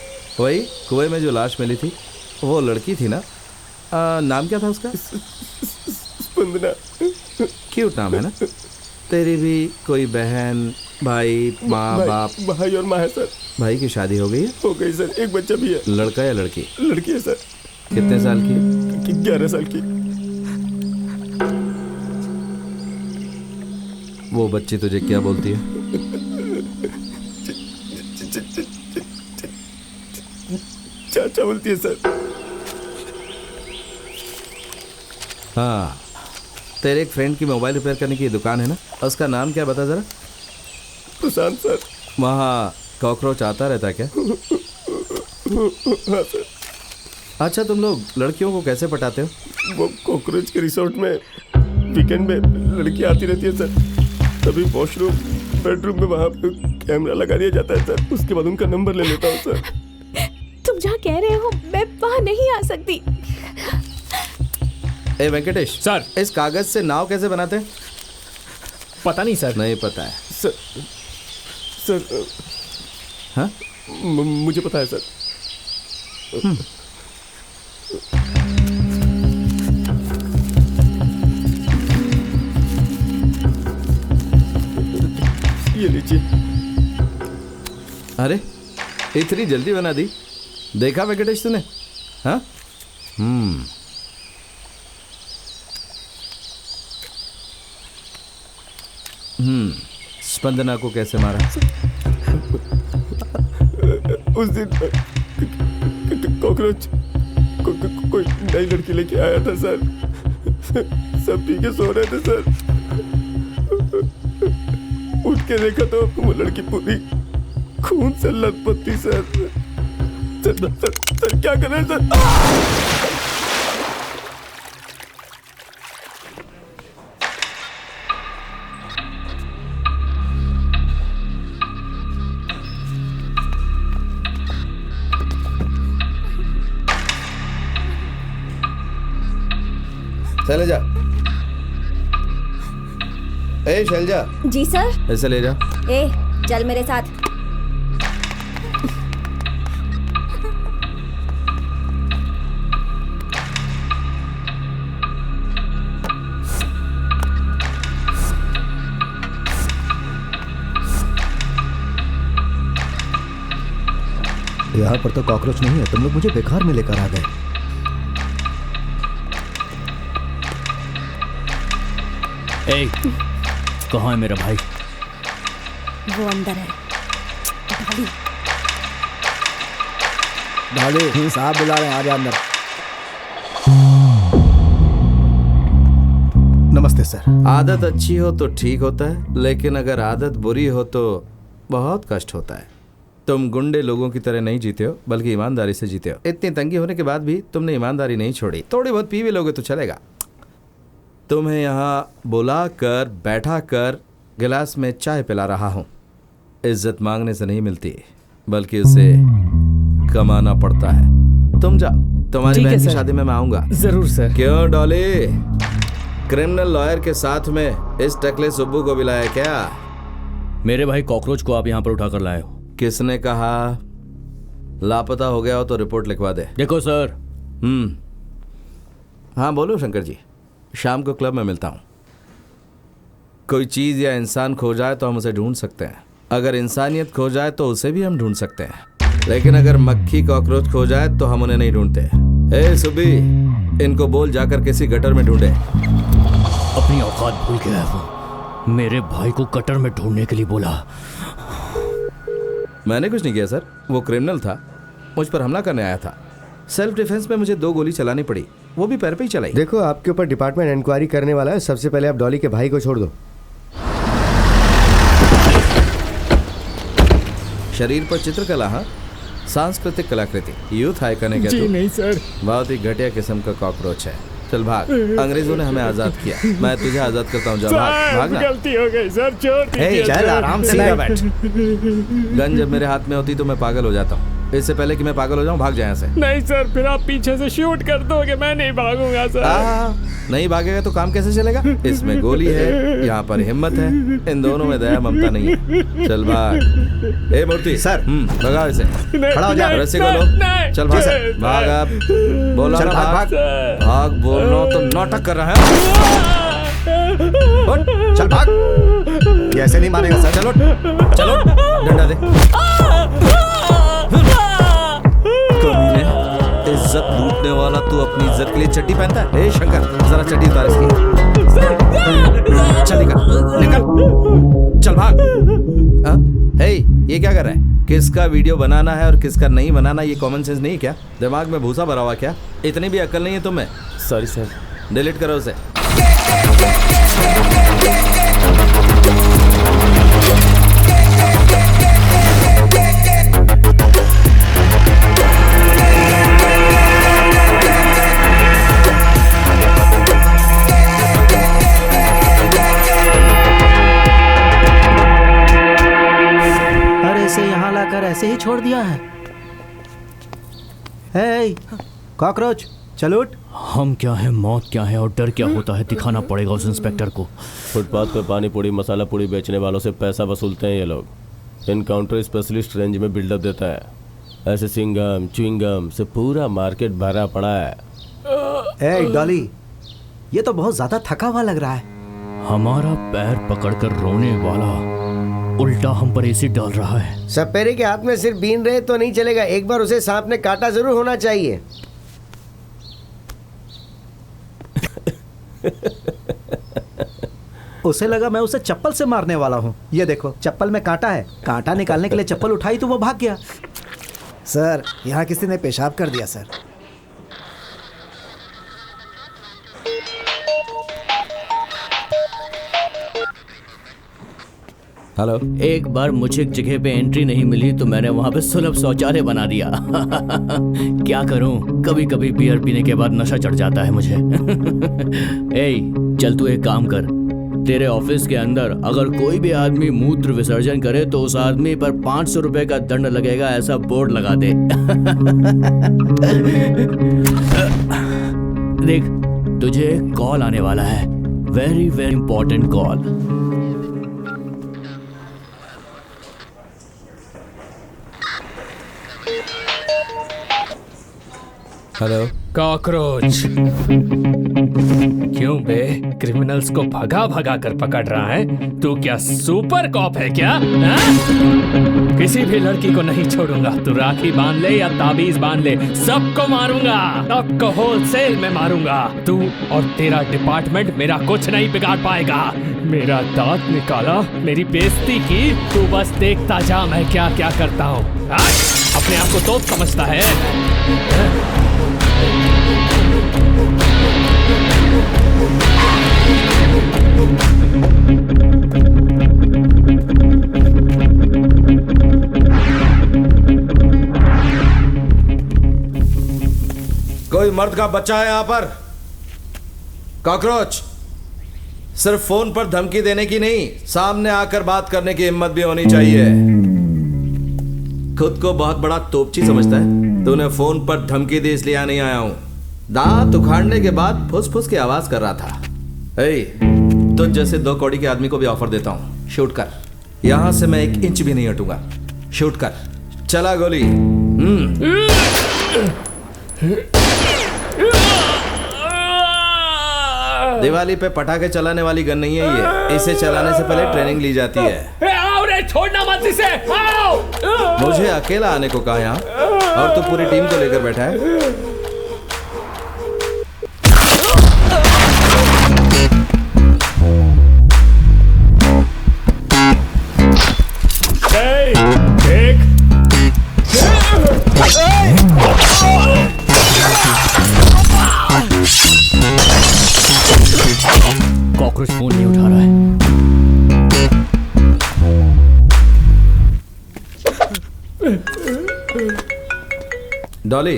वही कुएं में जो लाश मिली थी, वो लड़की थी ना? नाम क्या था उसका? स्पंदना। क्यूट नाम है ना? तेरी भी कोई बहन, भाई, माँ, बाप? भाई और माँ है सर। भाई की शादी हो गई है? हो गई सर, एक बच्चा भी है। लड़का या लड़की? लड़की है सर। कितने साल की? 11 साल की। वो बच्ची तुझे क्या बोलती है? अच्छा बोलती है सर। हाँ, तेरे एक फ्रेंड की मोबाइल रिपेयर करने की दुकान है ना, उसका नाम क्या बता जरा? प्रशांत सर। वहाँ कॉकरोच आता रहता है क्या? हाँ सर। अच्छा, तुम लोग लड़कियों को कैसे पटाते हो? वो कॉकरोच के रिसोर्ट में वीकेंड में लड़की आती रहती है सर, तभी वॉशरूम बेडरूम में वहाँ पे कैमरा लगा दिया जाता है सर, उसके बाद उनका नंबर ले लेता हूँ सर। तुम जहाँ कह रहे हो मैं वहाँ नहीं आ सकती। ए वेंकटेश सर, इस कागज से नाव कैसे बनाते हैं? पता नहीं सर। नहीं पता है सर। हाँ, मुझे पता है सर। ये लीजिए। अरे इतनी जल्दी बना दी, देखा वेंकटेश तूने? हाँ, स्पंदना को कैसे मारा? उस दिन कॉकरोच कोई नई लड़की लेके आया था सर, सब पी के सो रहे थे सर, उठ के देखा तो वो लड़की पूरी खून से लथपथ थी सर। सर क्या कर रहे हैं सर? शैलजा, ए शैलजा। जी सर। ऐसे ले जा। ए चल मेरे साथ। यहाँ पर तो कॉकरोच नहीं है, तुम लोग मुझे बेकार में लेकर आ गए। ए, कहाँ है मेरा भाई? वो अंदर है। ढाली साहब बुला रहे हैं, आ जा अंदर। नमस्ते सर। आदत अच्छी हो तो ठीक होता है, लेकिन अगर आदत बुरी हो तो बहुत कष्ट होता है। तुम गुंडे लोगों की तरह नहीं जीते हो, बल्कि ईमानदारी से जीते हो। इतनी तंगी होने के बाद भी तुमने ईमानदारी नहीं छोड़ी। थोड़ी बहुत पी भी लोगे तो चलेगा। तुम्हें यहाँ बुला कर बैठा कर गिलास में चाय पिला रहा हूँ। इज्जत मांगने से नहीं मिलती, बल्कि उसे कमाना पड़ता है। तुम जाओ, तुम्हारी बहन की शादी में मैं आऊंगा। जरूर सर। क्यों डॉली, क्रिमिनल लॉयर के साथ में इस टकले सुब्बू को भी लाया क्या? मेरे भाई कॉकरोच को आप यहाँ पर उठा कर लाए हो। किसने कहा? लापता हो गया हो तो रिपोर्ट लिखवा दे। देखो सर। हाँ बोलो शंकर जी। शाम को क्लब में मिलता हूँ। कोई चीज़ या इंसान खो जाए तो हम उसे ढूंढ सकते हैं, अगर इंसानियत खो जाए तो उसे भी हम ढूंढ सकते हैं, लेकिन अगर मक्खी कॉकरोच खो जाए तो हम उन्हें नहीं ढूंढते। ए सुबी, इनको बोल जाकर किसी गटर में ढूंढे। अपनी औकात भूल गया है वो। मेरे भाई को गटर में ढूंढने के लिए बोला। मैंने कुछ नहीं किया सर, वो क्रिमिनल था, मुझ पर हमला करने आया था। सेल्फ डिफेंस में मुझे 2 गोली चलानी पड़ी, वो भी पैर पे ही चलाई। देखो, आपके ऊपर डिपार्टमेंट इंक्वायरी करने वाला है। सबसे पहले आप डॉली के भाई को छोड़ दो। शरीर पर चित्रकला, हाँ, सांस्कृतिक कलाकृति, यूथ आइकन है क्या जी तू? नहीं सर। बहुत ही घटिया किस्म का कॉकरोच है। चल भाग, अंग्रेजों ने हमें आजाद किया, मैं तुझे आजाद करता हूँ। जा भाग, भागना। गलती हो गई सर, छोड़ दीजिए। चल आराम से बैठ। गन जब मेरे हाथ में होती तो मैं पागल हो जाता हूँ। इससे पहले कि मैं पागल हो जाऊं, भाग जाए यहाँ से। नहीं सर, फिर आप पीछे से शूट कर दोगे, मैं नहीं भागूंगा सर। नहीं भागेगा तो काम कैसे चलेगा? इसमें गोली है, यहाँ पर हिम्मत है, इन दोनों में दया ममता नहीं है। चल भाग। ए मूर्ति सर, भगा इसे। खड़ा हो जा। रस्सी खोलो। चल भाग, भाग। अब बोलो ना, भाग भाग। बोलो तो नाटक कर रहा है। चल भाग। ये ऐसे नहीं मानेगा सर। चलो चलो, डंडा दे। इज्जत लूटने वाला तू अपनी इज्जत के लिए चड्डी पहनता है? ए शंकर, जरा चड्डी उतार इसकी। चल निकल, निकल, चल भाग। हे, ये क्या कर रहा है? किसका वीडियो बनाना है और किसका नहीं बनाना, ये कॉमन सेंस नहीं क्या? दिमाग में भूसा भरा हुआ क्या? इतनी भी अक्ल नहीं है तुम्हें? Sorry sir. डिलीट करो उसे। ऐसे ही छोड़ दिया है। हे कॉकरोच, चल उठ। हम क्या है, मौत क्या है और डर क्या होता है दिखाना पड़ेगा उस इंस्पेक्टर को। फुटपाथ पे पानी पूरी मसाला पूरी बेचने वालों से पैसा वसूलते हैं ये लोग। इनकाउंटर स्पेशलिस्ट रेंज में बिल्डअप देता है। ऐसे सिंगम च्युइंगम से पूरा मार्केट भरा पड़ा है। ए डॉली, ये तो बहुत ज्यादा थका हुआ लग रहा है। हमारा पैर पकड़कर रोने वाला उल्टा हम पर एसिड डाल रहा है। सपेरे के हाथ में सिर्फ बीन रहे तो नहीं चलेगा, एक बार उसे सांप ने काटा जरूर होना चाहिए। उसे लगा मैं उसे चप्पल से मारने वाला हूँ। ये देखो चप्पल में कांटा है। कांटा निकालने के लिए चप्पल उठाई तो वो भाग गया। सर, यहाँ किसी ने पेशाब कर दिया सर। हेलो। एक बार मुझे एक जगह पे एंट्री नहीं मिली तो मैंने वहां पे सुलभ शौचालय बना दिया। क्या करूं, कभी कभी बियर पीने के बाद नशा चढ़ जाता है मुझे। ए, चल तू एक काम कर, तेरे ऑफिस के अंदर अगर कोई भी आदमी मूत्र विसर्जन करे तो उस आदमी पर 500 रुपए का दंड लगेगा, ऐसा बोर्ड लगा दे। देख, तुझे कॉल आने वाला है, very very important call. Hello. Cockroach, क्यों बे, क्रिमिनल्स को भगा भगा कर पकड़ रहा है? तू क्या सुपर कॉप है क्या? किसी भी लड़की को नहीं छोड़ूंगा। तू राखी बांध ले या ताबीज बांध ले, सबको मारूंगा, सबको होलसेल में मारूंगा। तू और तेरा डिपार्टमेंट मेरा कुछ नहीं बिगाड़ पाएगा। मेरा दांत निकाला, मेरी बेइज्जती की, तू बस देखता जा मैं क्या क्या करता हूँ। अपने आप को तोप समझता है? कोई मर्द का बच्चा है यहाँ पर? कॉकरोच, सिर्फ फोन पर धमकी देने की नहीं, सामने आकर बात करने की हिम्मत भी होनी चाहिए। खुद को बहुत बड़ा तोपची समझता है? तूने फोन पर धमकी दी इसलिए यहाँ नहीं आया हूं। दांत उखाड़ने के बाद फुस फुस की आवाज कर रहा था। तुझ जैसे 2 कौड़ी के आदमी को भी ऑफर देता हूं, शूट कर। यहां से मैं 1 इंच भी नहीं हटूंगा, शूट कर। चला गोली। दिवाली पे पटाखे चलाने वाली गन नहीं है ये, इसे चलाने से पहले ट्रेनिंग ली जाती है। छोड़ना मत इसे। मुझे अकेला आने को कहा यहाँ, और तू पूरी टीम को लेकर बैठा है। कॉकरोच फोन नहीं उठा रहा है। डॉली,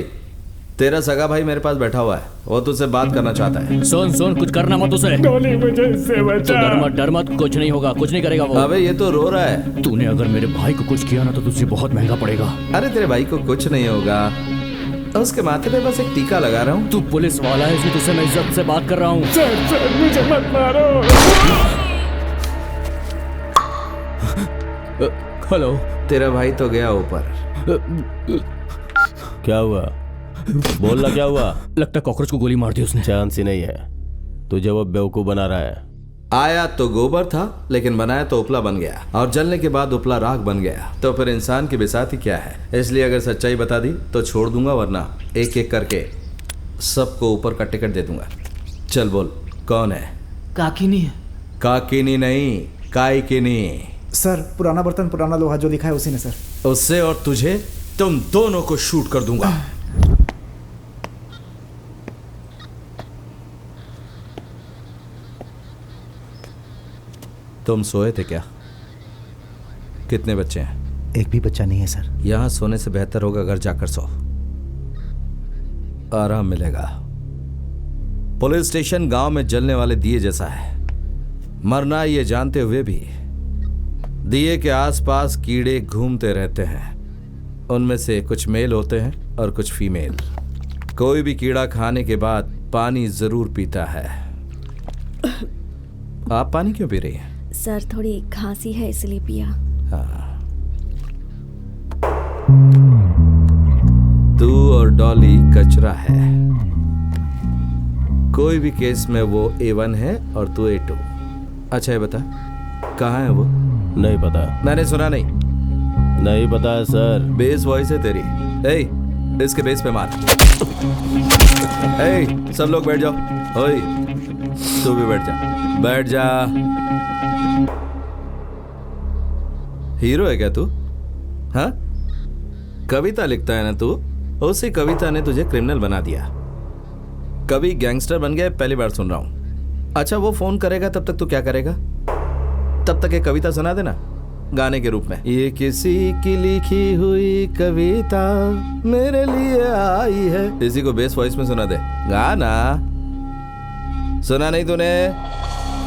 तेरा सगा भाई मेरे पास बैठा हुआ है, वो तुझसे बात करना चाहता है। सुन, कुछ करना मत उसे। डॉली, मुझे इससे बचा। डर मत, कुछ नहीं होगा, कुछ नहीं करेगा वो। अबे ये तो रो रहा है। तूने अगर मेरे भाई को कुछ किया ना तो तुझे बहुत महंगा पड़ेगा। अरे तेरे भाई को कुछ नहीं होगा, उसके माथे पे बस एक टीका लगा रहा हूँ। तू पुलिस वाला है इसलिए तुझसे मैं इज्जत से बात कर रहा हूँ। सर, मुझे मत मारो। हेलो। तेरा भाई तो गया ऊपर। क्या हुआ? बोलना क्या हुआ? लगता कॉकरोच को गोली मार दी उसने। चांस ही नहीं है, तुझे वो बेवकूफ बना रहा है। आया तो गोबर था, लेकिन बनाया तो उपला बन गया, और जलने के बाद उपला राख बन गया। तो फिर इंसान की बिसात ही क्या है? इसलिए अगर सच्चाई बता दी तो छोड़ दूंगा, वरना एक एक करके सबको ऊपर का टिकट दे दूंगा। चल बोल, कौन है? काकिनी है। काकिनी नहीं, काइकिनी। सर पुराना बर्तन पुराना लोहा जो लिखा है उसी ने सर। उससे और तुझे, तुम दोनों को शूट कर दूंगा। तुम सोए थे क्या? कितने बच्चे हैं? एक भी बच्चा नहीं है सर। यहां सोने से बेहतर होगा घर जाकर सो, आराम मिलेगा। पुलिस स्टेशन गांव में जलने वाले दिए जैसा है। मरना ये जानते हुए भी दिए के आसपास कीड़े घूमते रहते हैं। उनमें से कुछ मेल होते हैं और कुछ फीमेल। कोई भी कीड़ा खाने के बाद पानी जरूर पीता है। आप पानी क्यों पी रही हैं? सर थोड़ी खांसी है इसलिए पिया। हाँ। तू और डॉली कचरा है। कोई भी केस में वो A1 है और तू A2। अच्छा ये बता, कहाँ है वो? नहीं पता। मैंने सुना नहीं पता है सर। बेस वॉइस है तेरी। ए, इसके बेस पे मार। ए, सब लोग बैठ जाओ। ओए, तू भी बैठ जा। बैठ जा। हीरो है क्या तू? हाँ, कविता लिखता है ना तू? उसी कविता ने तुझे क्रिमिनल बना दिया। कभी गैंगस्टर बन गया, पहली बार सुन रहा हूं। अच्छा वो फोन करेगा तब तक तू क्या करेगा? तब तक एक कविता सुना देना गाने के रूप में। ये किसी की लिखी हुई कविता मेरे लिए आई है। इसी को बेस वॉइस में सुना दे। गाना सुना नहीं तूने?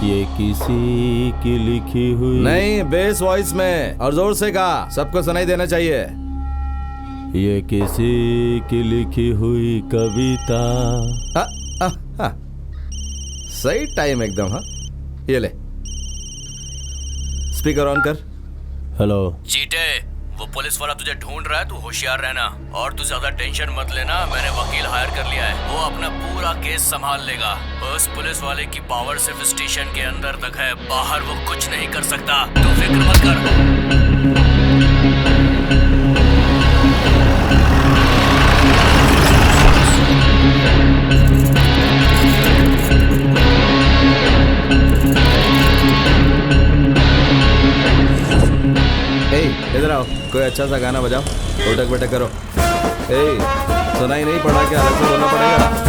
ये किसी की लिखी हुई। नहीं, बेस वॉइस में और जोर से गा, सबको सुनाई देना चाहिए। ये किसी की लिखी हुई कविता। सही टाइम एकदम। हाँ, ये ले, स्पीकर ऑन कर। हेलो चीटे, वो पुलिस वाला तुझे ढूंढ रहा है, तू होशियार रहना और तू ज्यादा टेंशन मत लेना। मैंने वकील हायर कर लिया है, वो अपना पूरा केस संभाल लेगा। उस पुलिस वाले की पावर सिर्फ स्टेशन के अंदर तक है, बाहर वो कुछ नहीं कर सकता। तू फिक्र मत कर। इधर आओ, कोई अच्छा सा गाना बजाओ। उठक बैठक करो। सुनाई नहीं पड़ा क्या? अलग से बोलना पड़ेगा।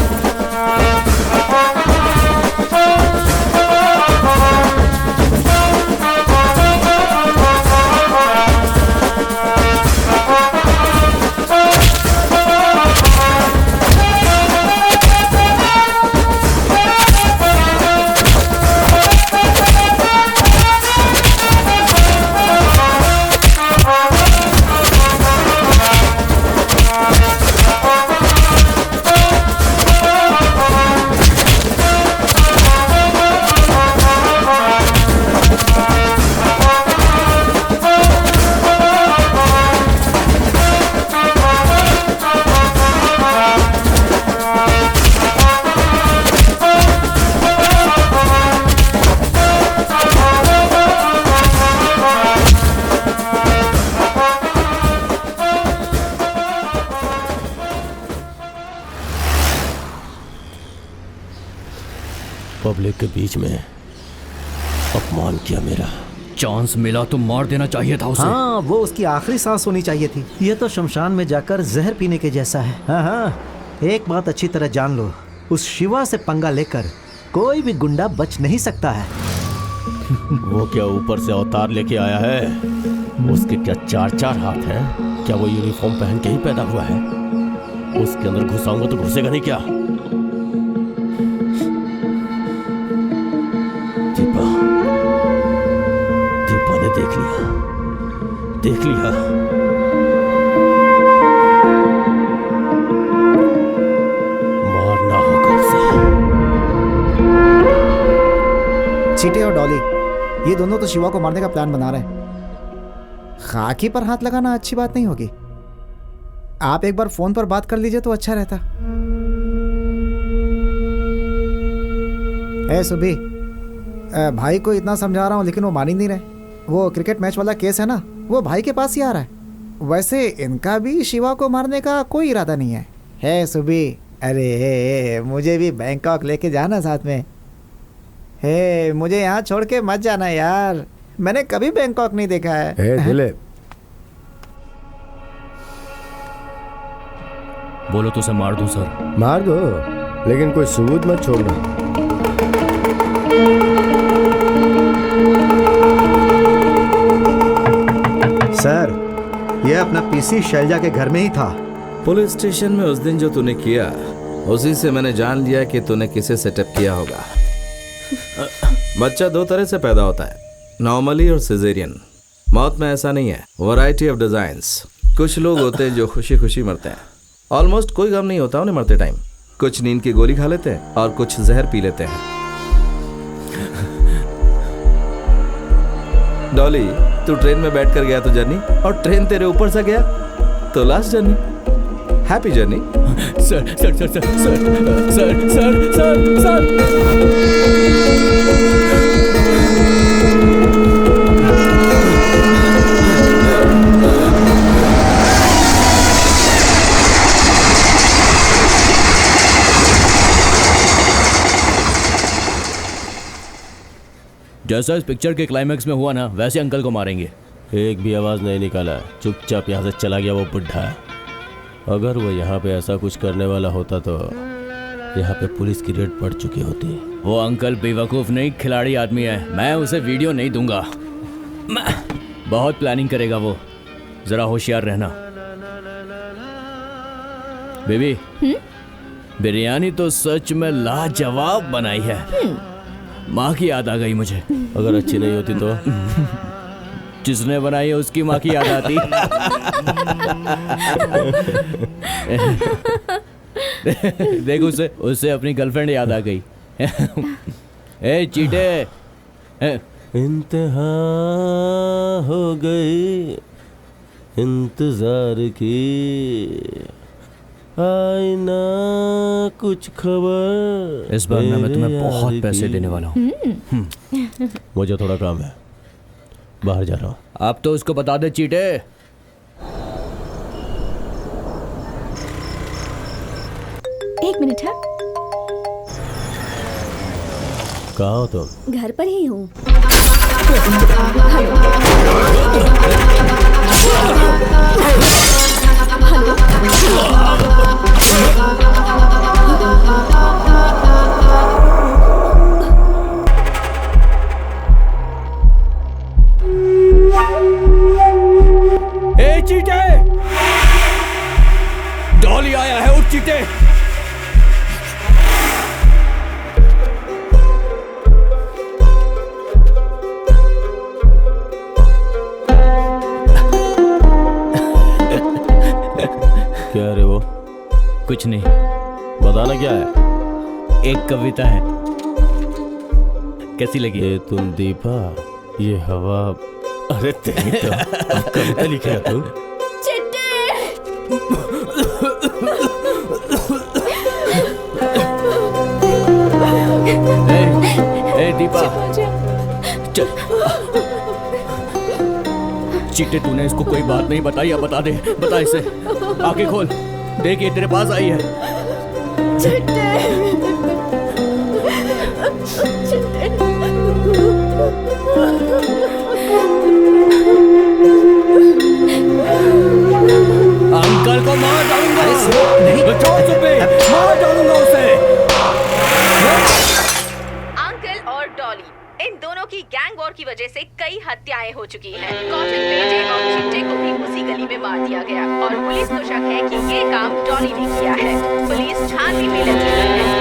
पब्लिक के बीच में अपमान किया मेरा। चांस मिला तो मार देना चाहिए था उसे। हाँ, वो उसकी आखिरी सांस होनी चाहिए थी। ये तो शमशान में जाकर जहर पीने के जैसा है। हाँ हाँ, एक बात अच्छी तरह जान लो, उस शिवा से पंगा लेकर कोई भी गुंडा बच नहीं सकता है। वो क्या ऊपर से अवतार लेके आया है? उसके क्या 4-4 हाथ हैं? क्या वो यूनिफॉर्म पहन के ही पैदा हुआ है? उसके अंदर घुसाऊंगा तो घुसेगा नहीं क्या? दीपा ने देख लिया। मारना होगा उसे। चीटे और डॉली, ये दोनों तो शिवा को मारने का प्लान बना रहे हैं। खाकी पर हाथ लगाना अच्छी बात नहीं होगी। आप एक बार फोन पर बात कर लीजिए तो अच्छा रहता। सुबी, भाई को इतना समझा रहा हूँ लेकिन वो मान ही नहीं रहे। वो क्रिकेट मैच वाला केस है ना, वो भाई के पास ही आ रहा है। वैसे इनका भी शिवा को मारने का कोई इरादा नहीं है सुबी। अरे मुझे भी बैंकॉक लेके जाना साथ में। मुझे यहाँ छोड़ के मत जाना यार। मैंने कभी बैंकॉक नहीं देखा है। ए दिलीप, बोलो तो उसे मार दूं सर। मार दो, लेकिन कोई सबूत मत छोड़ना। सर, ये अपना पीसी शैलजा के घर में ही था। पुलिस स्टेशन में उस दिन जो तूने किया, उसी से मैंने जान लिया कि तूने किसे सेटअप किया होगा। बच्चा दो तरह से पैदा होता है, नॉर्मली और सिजेरियन। मौत में ऐसा नहीं है, वैरायटी ऑफ डिजाइन्स। कुछ लोग होते हैं जो खुशी खुशी मरते हैं, ऑलमोस्ट कोई गम नहीं होता उन्हें मरते टाइम। कुछ नींद की गोली खा लेते हैं और कुछ जहर पी लेते हैं। डॉली, तू ट्रेन में बैठ कर गया तो जर्नी, और ट्रेन तेरे ऊपर से गया तो last journey. Happy journey. Sir sir sir sir sir sir sir sir sir जैसा इस पिक्चर के क्लाइमैक्स में हुआ ना, वैसे अंकल को मारेंगे। एक भी आवाज़ नहीं निकाला, चुपचाप यहाँ से चला गया वो बुढ़ा। अगर वो यहाँ पे ऐसा कुछ करने वाला होता तो यहाँ पे पुलिस की रेड पड़ चुकी होती। वो अंकल बेवकूफ़ नहीं, खिलाड़ी आदमी है। मैं उसे वीडियो नहीं दूंगा। बहुत प्लानिंग करेगा वो, जरा होशियार रहना। बेबी, बिरयानी तो सच में लाजवाब बनाई है। माँ की याद आ गई मुझे। अगर अच्छी नहीं होती तो? जिसने बनाई है उसकी माँ की याद आती। देख, उससे अपनी गर्लफ्रेंड याद आ गई। ए चीटे, इंतहा हो गई इंतजार की, आई ना कुछ खबर। इस बार मैं तुम्हें बहुत पैसे देने वाला हूँ। मुझे थोड़ा काम है, बाहर जा रहा हूँ। आप तो उसको बता दे चीटे। एक मिनट है। कहाँ हो तुम? घर पर ही हूँ। ए चीटे, डॉली आया है। उठ चीटे। क्या रे वो? कुछ नहीं। बताना क्या है? एक कविता है। कैसी लगी? ये तुम दीपा, ये हवा। अरे तेरी तो कविता लिखे तू। ए दीपा, चल। चीटे, तूने इसको कोई बात नहीं बताई या बता दे। बता इसे। आंखें खोल, देख ये तेरे पास आई है। अंकल को मार डालूंगा। मार डालूंगा उसे। अंकल और डॉली, इन दोनों की गैंग वॉर की वजह से कई हत्याएं हो चुकी हैं। कॉटन बेटे और चिट्टे को भी उसी गली में मार दिया गया और पुलिस को शक है कि ये काम डॉली ने किया है। पुलिस छानबीन में लगी है।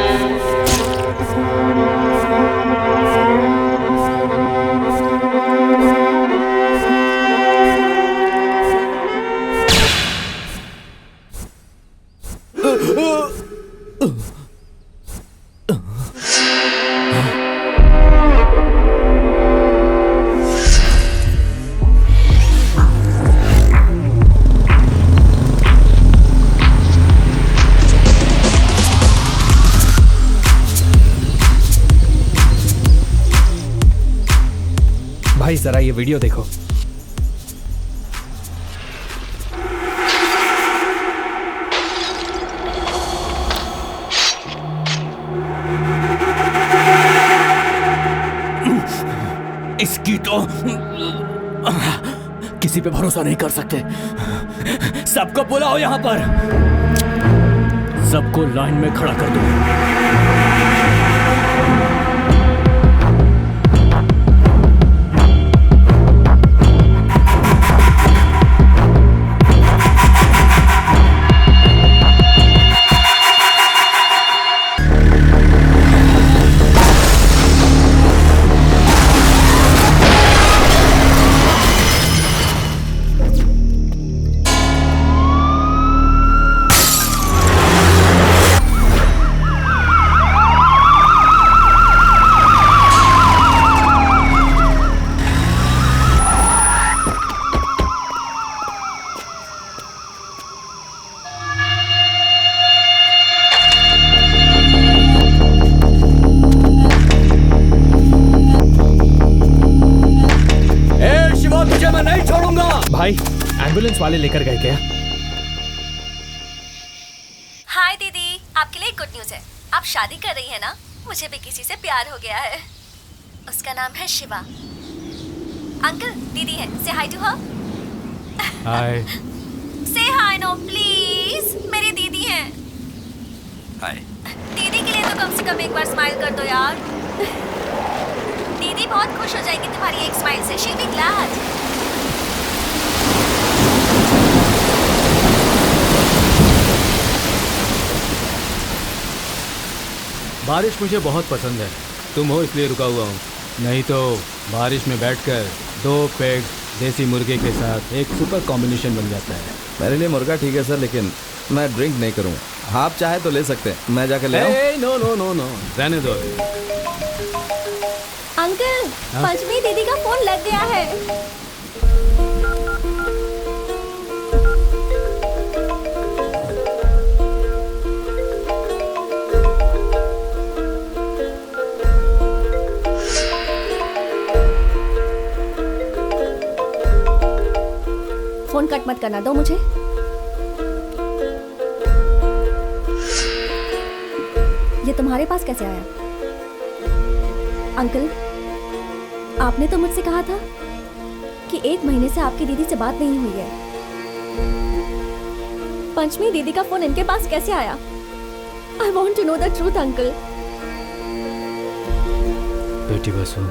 भाई जरा ये वीडियो देखो। इसकी तो किसी पे भरोसा नहीं कर सकते। सबको बुलाओ यहाँ पर, सबको लाइन में खड़ा कर दो। भाई एम्बुलेंस वाले लेकर गए क्या? हाय दीदी, आपके लिए गुड न्यूज है। आप शादी कर रही हैं ना? मुझे भी किसी से प्यार हो गया है। उसका नाम है शिवा। अंकल, दीदी है, से हाय टू हर। हाय। से हाय नो प्लीज, मेरी दीदी है। हाय। दीदी के लिए तो कम से कम एक बार स्माइल कर दो यार। दीदी बहुत खुश हो जाएगी तुम्हारी एक स्माइल से। She will be glad. बारिश मुझे बहुत पसंद है। तुम हो इसलिए रुका हुआ हूँ, नहीं तो बारिश में बैठकर 2 पेग देसी मुर्गे के साथ एक सुपर कॉम्बिनेशन बन जाता है। मेरे लिए मुर्गा ठीक है सर, लेकिन मैं ड्रिंक नहीं करूँगा। आप चाहे तो ले सकते हैं, मैं जाकर ले आऊँ। नो नो नो नो, रहने दो। अंकल, पंचमी दीदी का फोन लग गया है। फोन कट मत करना, दो मुझे। ये तुम्हारे पास कैसे आया? अंकल, आपने तो मुझसे कहा था कि 1 महीने से आपकी दीदी से बात नहीं हुई है। पंचमी दीदी का फोन इनके पास कैसे आया? I want to know the truth uncle. बेटी बसु,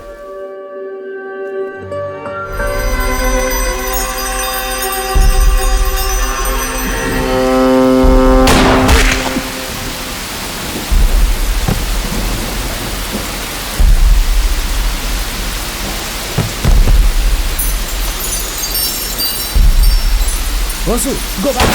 Vasu, go back.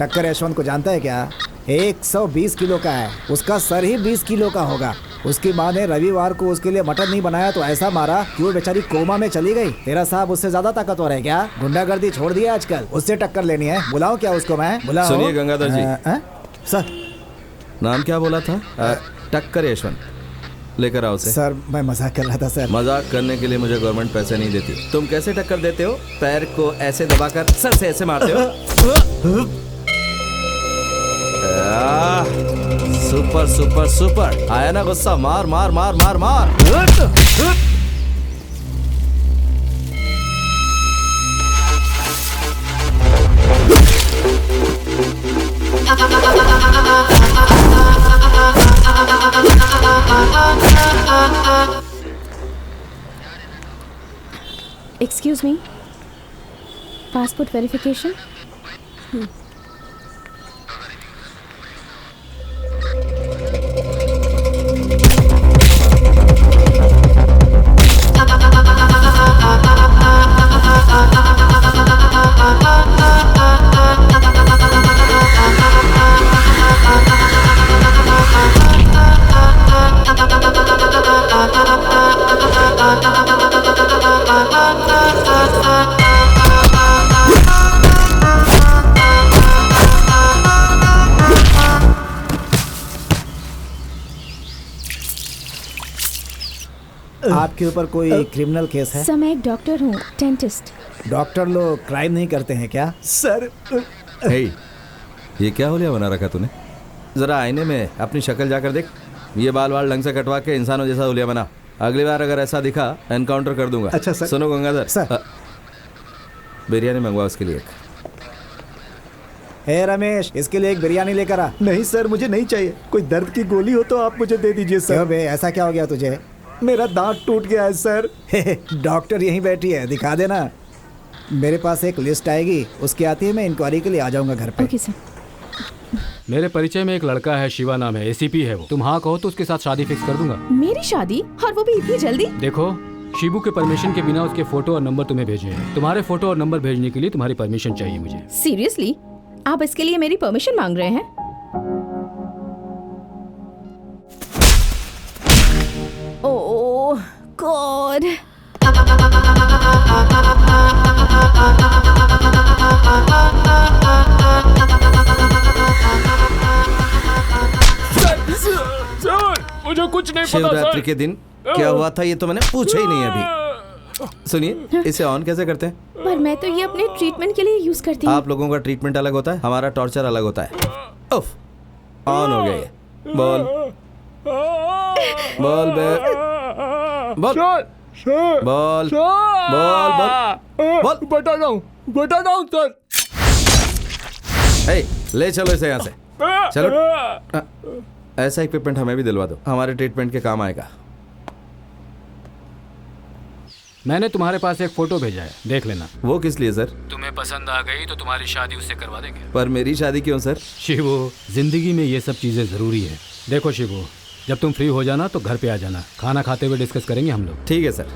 टक्कर यशवंत को जानता है क्या? 120 किलो का है, उसका सर ही 20 किलो का होगा। उसकी माँ ने रविवार को उसके लिए मटन नहीं बनाया तो ऐसा मारा कि वो बेचारी कोमा में चली गई। तेरा साहब उससे ज्यादा ताकतवर है क्या? गुंडागर्दी छोड़ दिया आजकल, उससे टक्कर लेनी है। बुलाओ क्या उसको मैं? बुलाओ। सुनिए गंगाधर जी। सर, नाम क्या बोला था? टक्कर यशवंत। लेकर आओ उसे। सर मैं मजाक कर रहा था सर। मजाक करने के लिए मुझे गवर्नमेंट पैसे नहीं देती। तुम कैसे टक्कर देते हो? पैर को ऐसे दबाकर सर से ऐसे मारते हो। सुपर सुपर सुपर, आया ना गुस्सा? मार मार मार मार मार। Excuse me, passport verification. आपके ऊपर कोई क्रिमिनल केस है? सर मैं एक डॉक्टर हूँ, डेंटिस्ट। डॉक्टर लोग क्राइम नहीं करते हैं क्या? सर हे, ये क्या होलिया बना रखा तूने? जरा आईने में अपनी शक्ल जाकर देख। ये बाल वाल ढंग से कटवा के इंसानों जैसा होलिया बना। अगली बार अगर ऐसा दिखा एनकाउंटर कर दूंगा। अच्छा सर। सुनो गंगाधर सर। बिरयानी मंगवा उसके लिए एक। हे रमेश, इसके लिए एक बिरयानी लेकर आ। नहीं सर, मुझे नहीं चाहिए। कोई दर्द की गोली हो तो आप मुझे दे दीजिए सर। क्यों बे, ऐसा क्या हो गया तुझे? मेरा दांत टूट गया है सर। डॉक्टर यहीं बैठी है, दिखा देना। मेरे पास एक लिस्ट आएगी, उसके आती है मैं इंक्वायरी के लिए आ जाऊंगा घर पे। Okay sir. मेरे परिचय में एक लड़का है, शिवा नाम है, एसीपी है वो। तुम हाँ कहो तो उसके साथ शादी फिक्स कर दूंगा। मेरी शादी, और वो भी इतनी जल्दी? देखो, शिबू के परमिशन के बिना उसके फोटो और नंबर तुम्हें भेजे हैं। तुम्हारे फोटो और नंबर भेजने के लिए तुम्हारी परमिशन चाहिए मुझे। सीरियसली? आप इसके लिए मेरी परमिशन मांग रहे हैं? ओह गॉड। सर, मुझे कुछ नहीं पता शिवरात्रि सर। के दिन क्या हुआ था ये तो मैंने पूछा ही नहीं अभी। सुनिए, इसे ऑन कैसे करते हैं? पर मैं तो ये अपने ट्रीटमेंट के लिए यूज करती हूँ। आप लोगों का ट्रीटमेंट अलग होता है, हमारा टॉर्चर अलग होता है। उफ, ऑन हो गया ये। बोल बोल बे, बोल बोल बोल बोल बोल। बता रहा हूँ सर। ए, ले चलो इसे यहाँ से, चलो। ऐसा इक्विपमेंट हमें भी दिलवा दो, हमारे ट्रीटमेंट के काम आएगा। मैंने तुम्हारे पास एक फोटो भेजा है, देख लेना। वो किस लिए सर? तुम्हें पसंद आ गई तो तुम्हारी शादी उससे करवा देंगे। पर मेरी शादी क्यों सर? शिवू, जिंदगी में ये सब चीजें जरूरी है। देखो शिवू, जब तुम फ्री हो जाना तो घर पे आ जाना, खाना खाते हुए डिस्कस करेंगे हम लोग। ठीक है सर।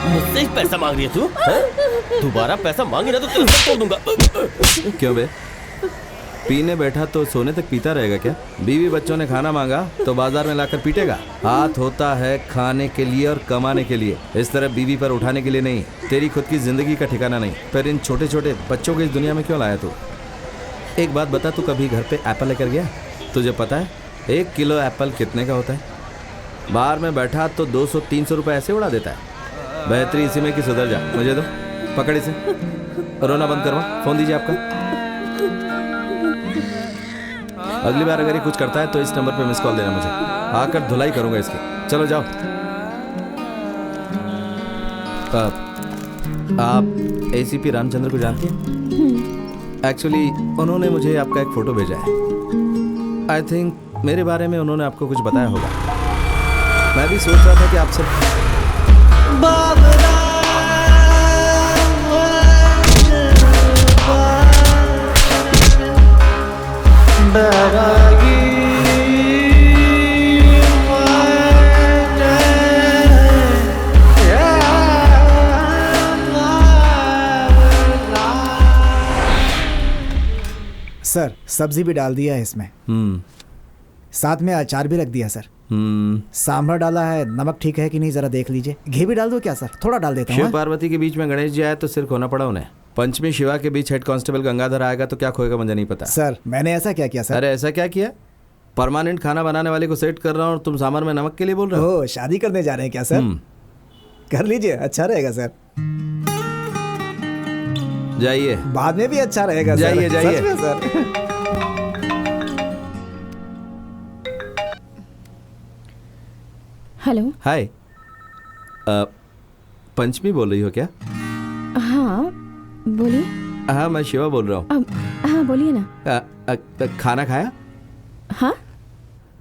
मुझसे ही पैसा मांग रही है तू? दोबारा पैसा मांगी ना तो तेरे सर तोड़ दूंगा। क्यों बे, पीने बैठा तो सोने तक पीता रहेगा क्या? बीवी बच्चों ने खाना मांगा तो बाजार में लाकर पीटेगा? हाथ होता है खाने के लिए और कमाने के लिए, इस तरह बीवी पर उठाने के लिए नहीं। तेरी खुद की जिंदगी का ठिकाना नहीं, पर इन छोटे छोटे बच्चों को इस दुनिया में क्यों लाया तू? एक बात बता, तू कभी घर पे एप्पल लेकर गया? तुझे पता है 1 किलो एप्पल कितने का होता है? बाहर में बैठा तो 200-300 रुपए ऐसे उड़ा देता है। बेहतरी इसी में कि सुधर जा। मुझे दो, पकड़ इसे, रोना बंद करवा। फोन दीजिए आपका। अगली बार अगर ये कुछ करता है तो इस नंबर पे मिस कॉल देना मुझे, आकर धुलाई करूंगा इसकी। चलो जाओ। आप एसीपी रामचंद्र को जानती हैं? एक्चुअली उन्होंने मुझे आपका एक फोटो भेजा है। आई थिंक मेरे बारे में उन्होंने आपको कुछ बताया होगा। मैं भी सोच रहा था कि आपसे सर, सब्जी भी डाल दिया है इसमें। साथ में अचार भी रख दिया सर। सांभर डाला है, नमक ठीक है कि नहीं जरा देख लीजिए। घी भी डाल दो क्या सर? थोड़ा डाल देता हूँ। शिव पार्वती के बीच में गणेश जी आए तो सिर खोना पड़ा उन्हें। पंचमी शिवा के बीच हेड कांस्टेबल गंगाधर आएगा तो क्या खोएगा मुझे नहीं पता। सर मैंने ऐसा क्या किया सर? अरे ऐसा क्या किया? परमानेंट खाना बनाने वाले को सेट कर रहा हूँ और तुम सांभर में नमक के लिए बोल रहे हो? शादी करने जा रहे हैं क्या सर? कर लीजिए, अच्छा रहेगा सर। जाइए, बाद में भी अच्छा रहेगा। जाइए जाइए सच में सर। हेलो। हाय, पंचमी बोल रही हो क्या? हाँ बोलिए। हाँ मैं शिवा बोल रहा हूँ। हाँ बोलिए ना। खाना खाया? हाँ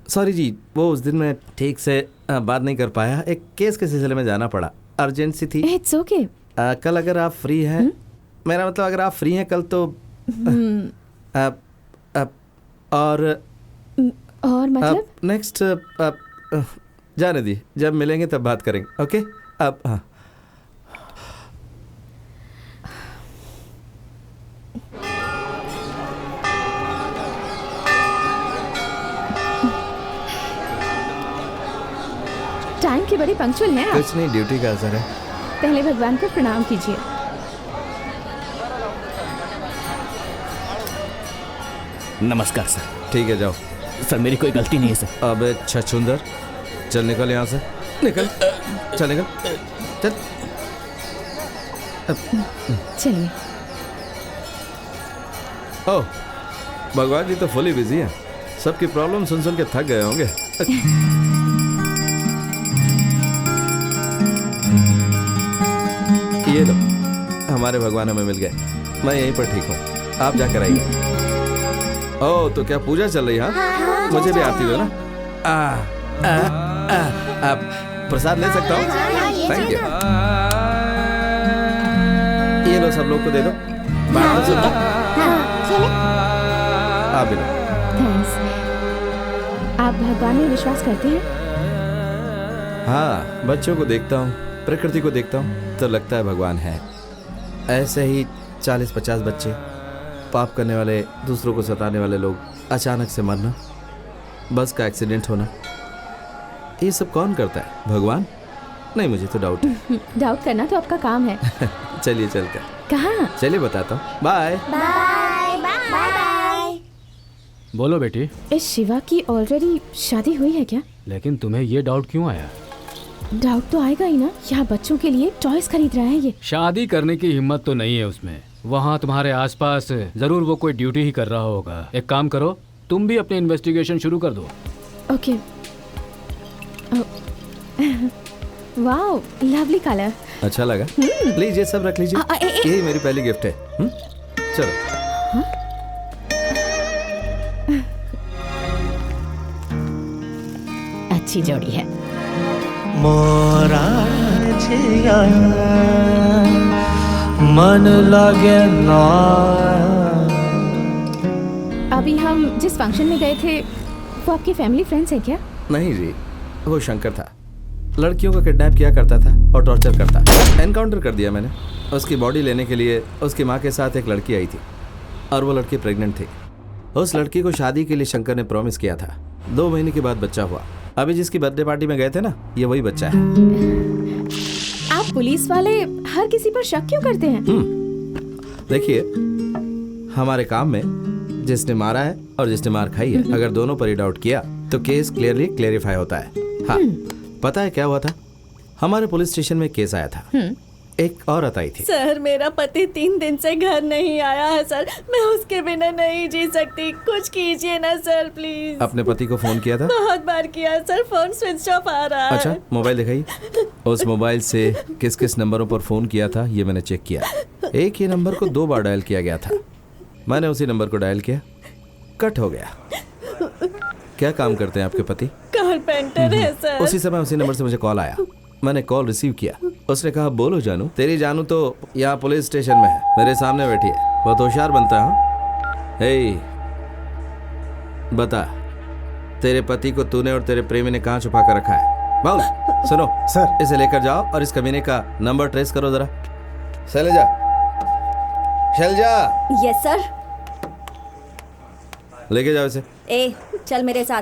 सॉरी जी, वो उस दिन मैं ठीक से बात नहीं कर पाया, एक केस के सिलसिले में जाना पड़ा, अर्जेंसी थी। It's okay. कल अगर आप फ्री हैं, मेरा मतलब अगर आप फ्री हैं कल तो और मतलब नेक्स्ट जाने दी, जब मिलेंगे तब बात करेंगे। ओके अब हाँ। टाइम की बड़ी पंक्चुअल है आप। कुछ नहीं, ड्यूटी का असर है। पहले भगवान को प्रणाम कीजिए। नमस्कार सर। ठीक है जाओ। सर मेरी कोई गलती नहीं है सर। अबे छछुंदर, चल निकल यहाँ से, निकल, चल निकल, चल। चलिए। ओह, भगवान जी तो फुली बिजी हैं। सबकी प्रॉब्लम सुन सुन के थक गए होंगे। ये लो, हमारे भगवान हमें मिल गए। मैं यहीं पर ठीक हूँ, आप जाकर आइए। ओह, तो क्या पूजा चल रही है? हाँ? मुझे भी आती दो ना। आप प्रसाद ले सकता हूँ? Thank you. ये लो, सब लोग को दे दो। बात तो सुनो। आप भी लो। थैंक्स। आप भगवान में विश्वास करते हैं? हाँ, बच्चों को देखता हूँ, प्रकृति को देखता हूँ तो लगता है भगवान है। ऐसे ही 40-50 बच्चे, पाप करने वाले, दूसरों को सताने वाले लोग, अचानक से मरना, बस का एक्सीडेंट होना, ये सब कौन करता है? भगवान? नहीं, मुझे तो डाउट है। डाउट करना तो आपका काम है। चलिए चलकर। कहाँ? चलिए बताता हूँ। Bye bye bye. बोलो बेटी। इस शिवा की ऑलरेडी शादी हुई है क्या? लेकिन तुम्हें ये डाउट क्यों आया? डाउट तो आएगा ही ना, यहाँ बच्चों के लिए टॉयज खरीद रहा है ये। शादी करने की हिम्मत तो नहीं है उसमें। वहाँ तुम्हारे आसपास जरूर वो कोई ड्यूटी ही कर रहा होगा। एक काम करो, तुम भी अपनी इन्वेस्टिगेशन शुरू कर दो। ओके। Wow, lovely colour. अच्छा लगा? प्लीज ये सब रख लीजिए। यही मेरी पहली गिफ्ट है। चलो। अच्छी जोड़ी है। मोरा मन लगे ना। अभी हम जिस फंक्शन में गए थे वो आपके फैमिली फ्रेंड्स है क्या? नहीं जी, वो शंकर था। लड़कियों को किडनैप किया करता था और टॉर्चर करता। एनकाउंटर कर दिया मैंने। उसकी बॉडी लेने के लिए उसकी माँ के साथ एक लड़की आई थी और वो लड़की प्रेग्नेंट थी। उस लड़की को शादी के लिए शंकर ने प्रॉमिस किया था। 2 महीने के बाद बच्चा हुआ। अभी जिसकी बर्थडे पार्टी में गए थे ना, ये वही बच्चा है। आप पुलिस वाले हर किसी पर शक क्यों करते हैं? देखिए, हमारे काम में जिसने मारा है और जिसने मार खाई है, अगर दोनों पर ही डाउट किया तो केस क्लियरली क्लेरिफाई होता है। हाँ, पता है क्या हुआ था? हमारे पुलिस स्टेशन में केस आया था। एक औरत आई थी। सर, मेरा पति 3 दिन से घर नहीं आया है सर। मैं उसके बिना नहीं जी सकती। कुछ कीजिए ना सर, प्लीज। अपने पति को फोन किया था? बहुत बार किया सर, फोन स्विच ऑफ आ रहा है। अच्छा, मोबाइल दिखाइए। उस मोबाइल से किस किस नंबरों पर फोन किया था ये मैंने चेक किया। एक ही नंबर को 2 बार डायल किया गया था। मैंने उसी नंबर को डायल किया, कट हो गया। क्या काम करते हैं आपके पति? कारपेंटर है सर। उसी समय उसी नंबर से मुझे कॉल आया। मैंने कॉल रिसीव किया। उसने कहा, बोलो जानू। तेरी जानू तो यहाँ पुलिस स्टेशन में है, मेरे सामने बैठी है। बहुत होशियार बनता है। हे, बता, तेरे पति को तूने और तेरे प्रेमी ने कहाँ छुपा कर रखा है? बोल। सुनो सर, इसे लेकर जाओ और इस कमीने का नंबर ट्रेस करो जरा। शैलजा, शैलजा। Yes sir. लेके जाओ इसे। ए, चल मेरे साथ।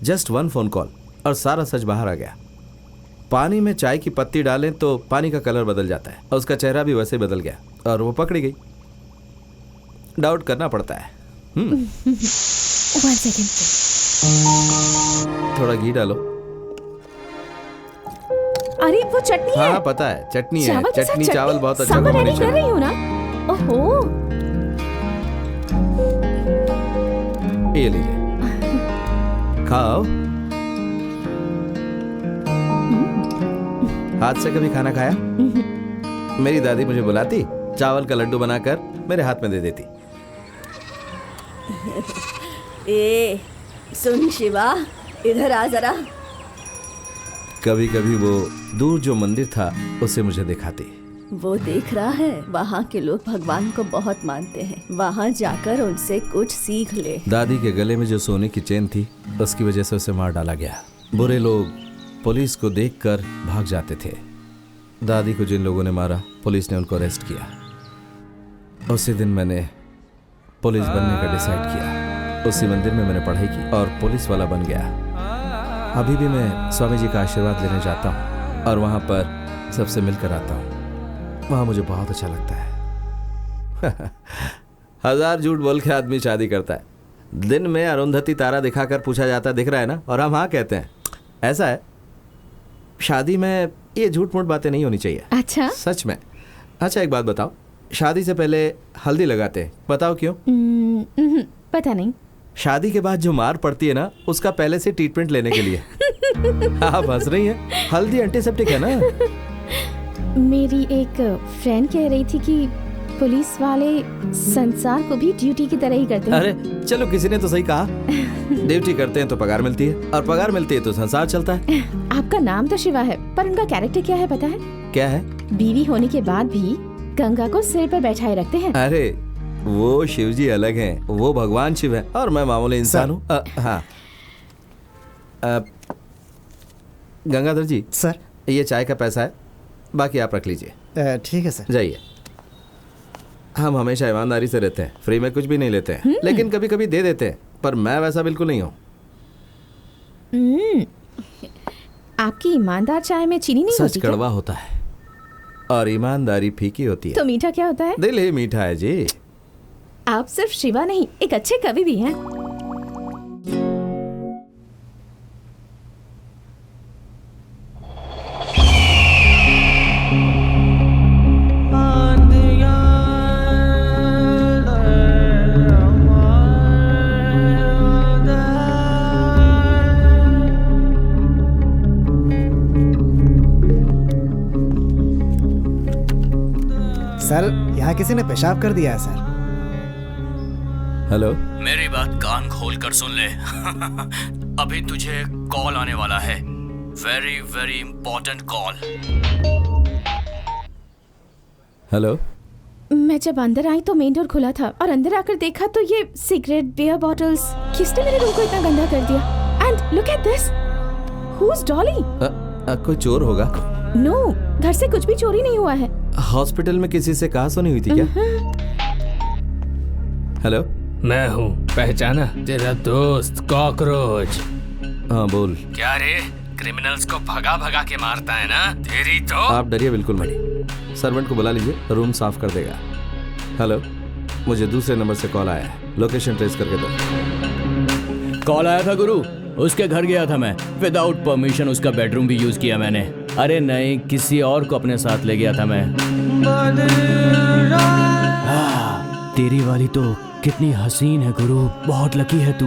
जस्ट 1 फोन कॉल और सारा सच बाहर आ गया। पानी में चाय की पत्ती डालें तो पानी का कलर बदल जाता है और उसका चेहरा भी वैसे बदल गया और वो पकड़ी गई। डाउट करना पड़ता है। 1 सेकंड। थोड़ा घी डालो। अरे वो चटनी है। हाँ पता है, चटनी है। चावल के साथ चटनी चावल बहुत अच्छा सांभर रेडी कॉम्बिनेशन कर रही हूँ ना। ओहो, ये लीजिए, खाओ। हाथ से कभी खाना खाया? मेरी दादी मुझे बुलाती, चावल का लड्डू बनाकर मेरे हाथ में दे देती। ए, सुन शिवा, इधर आ जरा। कभी कभी वो दूर जो मंदिर था उसे मुझे दिखाती। वो देख रहा है, वहाँ के लोग भगवान को बहुत मानते हैं। वहाँ जाकर उनसे कुछ सीख ले। दादी के गले में जो सोने की चेन थी उसकी वजह से उसे मार डाला गया। बुरे लोग पुलिस को देखकर भाग जाते थे। दादी को जिन लोगों ने मारा, पुलिस ने उनको अरेस्ट किया। उसी दिन मैंने पुलिस बनने का डिसाइड किया। उसी मंदिर में मैंने पढ़ाई की और पुलिस वाला बन गया। अभी भी मैं स्वामी जी का आशीर्वाद लेने जाता हूँ और वहाँ पर सबसे मिलकर आता हूँ, वहाँ मुझे बहुत अच्छा लगता है। 1000 झूठ बोल के आदमी शादी करता है। दिन में अरुंधति तारा दिखाकर पूछा जाता है दिख रहा है ना, और हम हाँ कहते हैं। ऐसा है, शादी में ये झूठ मूठ बातें नहीं होनी चाहिए। अच्छा, सच में। अच्छा एक बात बताओ, शादी से पहले हल्दी लगाते हैं, बताओ क्यों? पता नहीं। शादी के बाद जो मार पड़ती है ना, उसका पहले से ट्रीटमेंट लेने के लिए। आप हंस रही हैं, हल्दी एंटीसेप्टिक है ना। मेरी एक फ्रेंड कह रही थी कि पुलिस वाले संसार को भी ड्यूटी की तरह ही करते हैं। अरे चलो, किसी ने तो सही कहा। ड्यूटी करते हैं तो पगार मिलती है, और पगार मिलती है तो संसार चलता है। आपका नाम तो शिवा है, पर उनका कैरेक्टर क्या है पता है? क्या है? बीवी होने के बाद भी गंगा को सिर पर बैठाए रखते हैं। अरे वो शिव जी अलग हैं, वो भगवान शिव है, और मैं मामूली इंसान हूँ। हाँ गंगाधर जी, सर ये चाय का पैसा है, बाकी आप रख लीजिए। ठीक है सर। जाइए। हम हमेशा ईमानदारी से रहते हैं, फ्री में कुछ भी नहीं लेते हैं, लेकिन कभी कभी दे देते हैं, पर मैं वैसा बिल्कुल नहीं हूँ। आपकी ईमानदार चाय में चीनी नहीं होती? सच कड़वा होता है और ईमानदारी फीकी होती है। तो मीठा क्या होता है? दिल ही मीठा है जी। आप सिर्फ शिवा नहीं, एक अच्छे कवि भी हैं। सर यहाँ किसी ने पेशाब कर दिया है सर। हेलो, मेरी बात कान खोल कर सुन ले। अभी तुझे कॉल आने वाला है, very very important call. Hello. मैं जब अंदर आई तो मेन डोर खुला था, और अंदर आकर देखा तो ये सिगरेट, बियर बॉटल्स, किसने मेरे रूम को इतना गंदा कर दिया? And look at this, who is Dolly? कोई चोर होगा। नो, घर से कुछ भी चोरी नहीं हुआ है। हॉस्पिटल में किसी से कहा सुनी हुई थी क्या? हेलो, मैं हूँ, पहचाना? तेरा दोस्त कॉकरोच। हाँ बोल। क्या रे, क्रिमिनल्स को भगा भगा के मारता है ना? तेरी तो। आप डरिए बिल्कुल मत। सर्वेंट को बुला लीजिए, रूम साफ कर देगा। हेलो, मुझे दूसरे नंबर से कॉल आया है, लोकेशन ट्रेस करके दो। कॉल आया था गुरु, उसके घर गया था मैं, विदाउट परमिशन उसका बेडरूम भी यूज किया मैंने। अरे नहीं, किसी और को अपने साथ ले गया था मैं। तेरी वाली तो कितनी हसीन है गुरु, बहुत लकी है तू।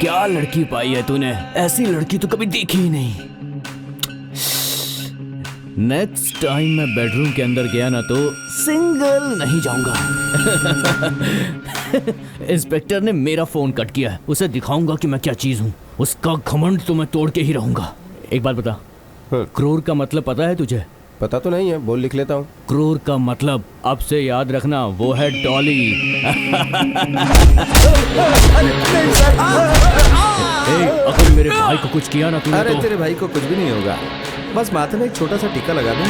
क्या लड़की पाई है तूने, ऐसी लड़की तो कभी देखी ही नहीं। नेक्स्ट टाइम मैं बेडरूम के अंदर गया ना तो सिंगल नहीं जाऊंगा। इंस्पेक्टर ने मेरा फोन कट किया है, उसे दिखाऊंगा कि मैं क्या चीज हूँ। उसका घमंड तो मैं तोड़ के ही रहूंगा। एक बात बता, क्रूर का मतलब पता है तुझे? पता तो नहीं है, बोल लिख लेता हूँ। क्रूर का मतलब अब से याद रखना, वो है डॉली। अगर मेरे भाई को कुछ किया ना तूने अरे तो... तेरे भाई को कुछ भी नहीं होगा, बस माथे में एक छोटा सा टीका लगा दूं।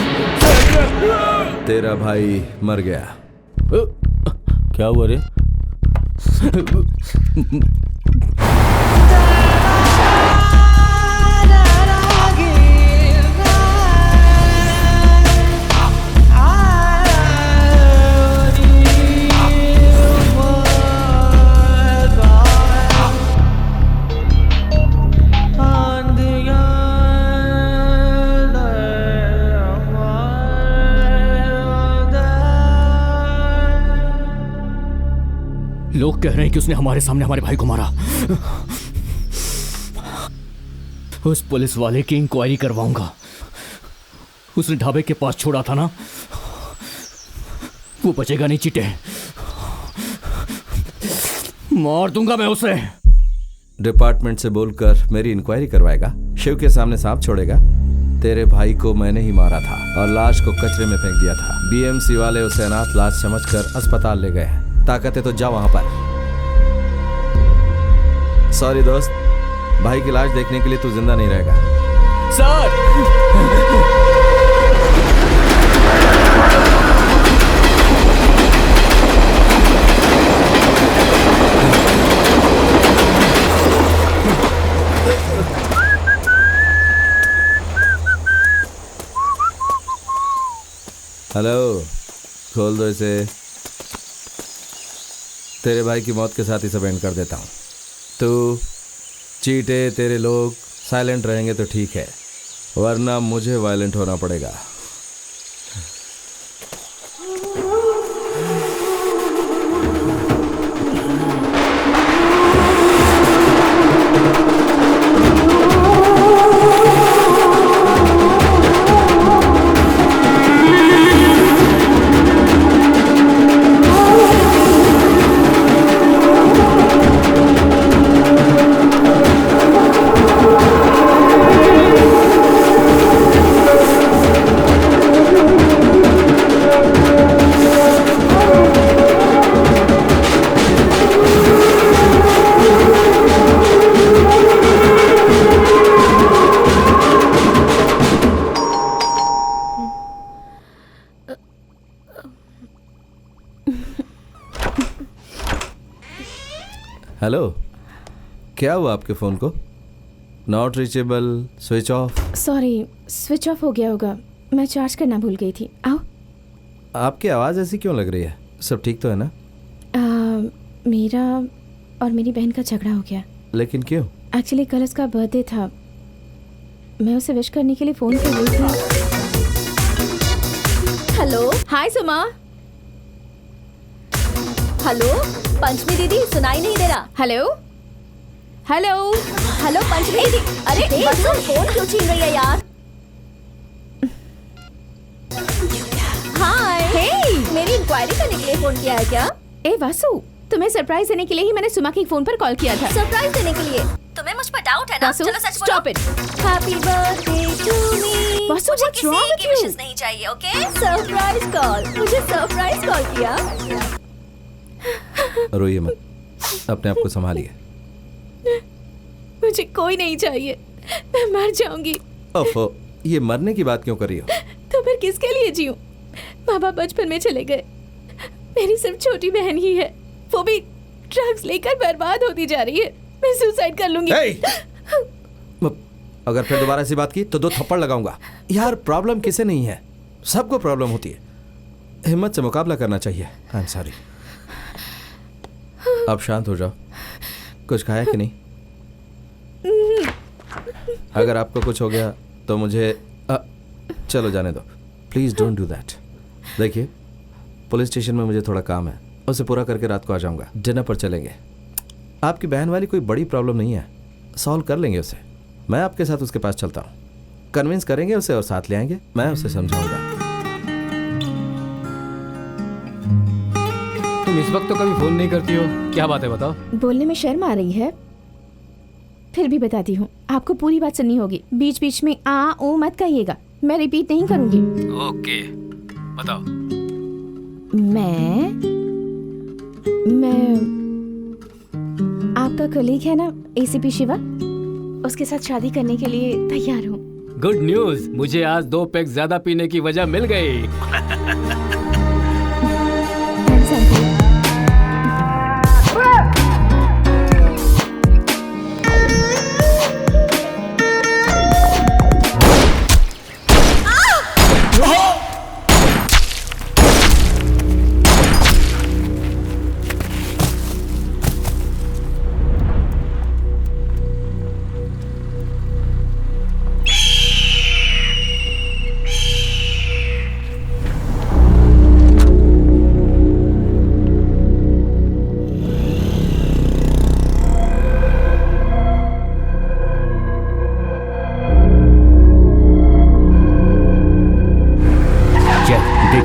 तेरा भाई मर गया। क्या हुआ रे? लोग कह रहे हैं कि उसने हमारे सामने हमारे भाई को मारा। उस पुलिस वाले की इंक्वायरी करवाऊंगा। उसने ढाबे के पास छोड़ा था ना, वो बचेगा नहीं चिटे, मार दूंगा मैं उसे। डिपार्टमेंट से बोलकर मेरी इंक्वायरी करवाएगा, शिव के सामने सांप छोड़ेगा। तेरे भाई को मैंने ही मारा था और लाश को कचरे में फेंक दिया था। बीएमसी वाले उसे अनाथ लाश समझकर अस्पताल ले गए। ताकत है तो जा वहां पर। सॉरी दोस्त, भाई की लाश देखने के लिए तू जिंदा नहीं रहेगा। सर हेलो, खोल दो इसे। तेरे भाई की मौत के साथ ही सब एंड कर देता हूँ। तू, चीटे, तेरे लोग साइलेंट रहेंगे तो ठीक है, वरना मुझे वायलेंट होना पड़ेगा। हेलो, क्या हुआ आपके फ़ोन को? Not reachable, switch off? Sorry, switch off हो गया होगा, मैं चार्ज करना भूल गई थी। आओ। आपकी आवाज़ ऐसी क्यों लग रही है? सब ठीक तो है ना? मेरा और मेरी बहन का झगड़ा हो गया। लेकिन क्यों? एक्चुअली कल उसका बर्थडे था, मैं उसे विश करने के लिए फ़ोन कर रही थी। हेलो, हाय सुमा। हेलो पंचमी दीदी, सुनाई नहीं दे रहा। हेलो हेलो हेलो पंचमी दीदी। अरे बसु, फोन क्यों छीन रही है यार? हाय। हे, मेरी इंक्वायरी करने के लिए फोन किया है क्या? ए वासु, तुम्हें सरप्राइज देने के लिए ही मैंने सुमा के फोन पर कॉल किया था। सरप्राइज देने के लिए? तुम्हें मुझ पर डाउट है ना? वासु, चलो सच बोलो। Stop it. Happy birthday to me. Vasu, मुझे what's wrong किसी with की you? विशेस नहीं चाहिए, ओके? Surprise call. मुझे सरप्राइज कॉल किया। रोइए मत, अपने आप को संभालिए। मुझे कोई नहीं चाहिए, मैं मर जाऊंगी। ओफो, ये मरने की बात क्यों कर रही हो? तो फिर किसके लिए जीऊं? माँ बाप बचपन में चले गए, मेरी सिर्फ छोटी बहन ही है, वो भी ड्रग्स लेकर बर्बाद होती जा रही है। मैं सुसाइड कर लूंगी। अगर फिर दोबारा ऐसी बात की तो 2 थप्पड़ लगाऊंगा। यार, प्रॉब्लम किसे नहीं है, सबको प्रॉब्लम होती है, हिम्मत से मुकाबला करना चाहिए। I am sorry. अब शांत हो जाओ। कुछ खाया कि नहीं? अगर आपको कुछ हो गया तो मुझे चलो जाने दो, प्लीज़ डोंट डू दैट। देखिए, पुलिस स्टेशन में मुझे थोड़ा काम है, उसे पूरा करके रात को आ जाऊंगा। डिनर पर चलेंगे। आपकी बहन वाली कोई बड़ी प्रॉब्लम नहीं है, सॉल्व कर लेंगे उसे। मैं आपके साथ उसके पास चलता हूँ, कन्विंस करेंगे उसे और साथ ले आएंगे। मैं उसे समझाऊंगा। तुम इस वक्त तो कभी फोन नहीं करती हो, क्या बात है बताओ? बोलने में शर्म आ रही है, फिर भी बताती हूँ। आपको पूरी बात सुननी होगी, बीच बीच में आ ओ मत कहिएगा, मैं रिपीट नहीं करूंगी। ओके, बताओ। मैं आपका कलीग है ना, एसीपी शिवा, उसके साथ शादी करने के लिए तैयार हूँ। गुड न्यूज, मुझे आज 2 पैक ज्यादा पीने की वजह मिल गई।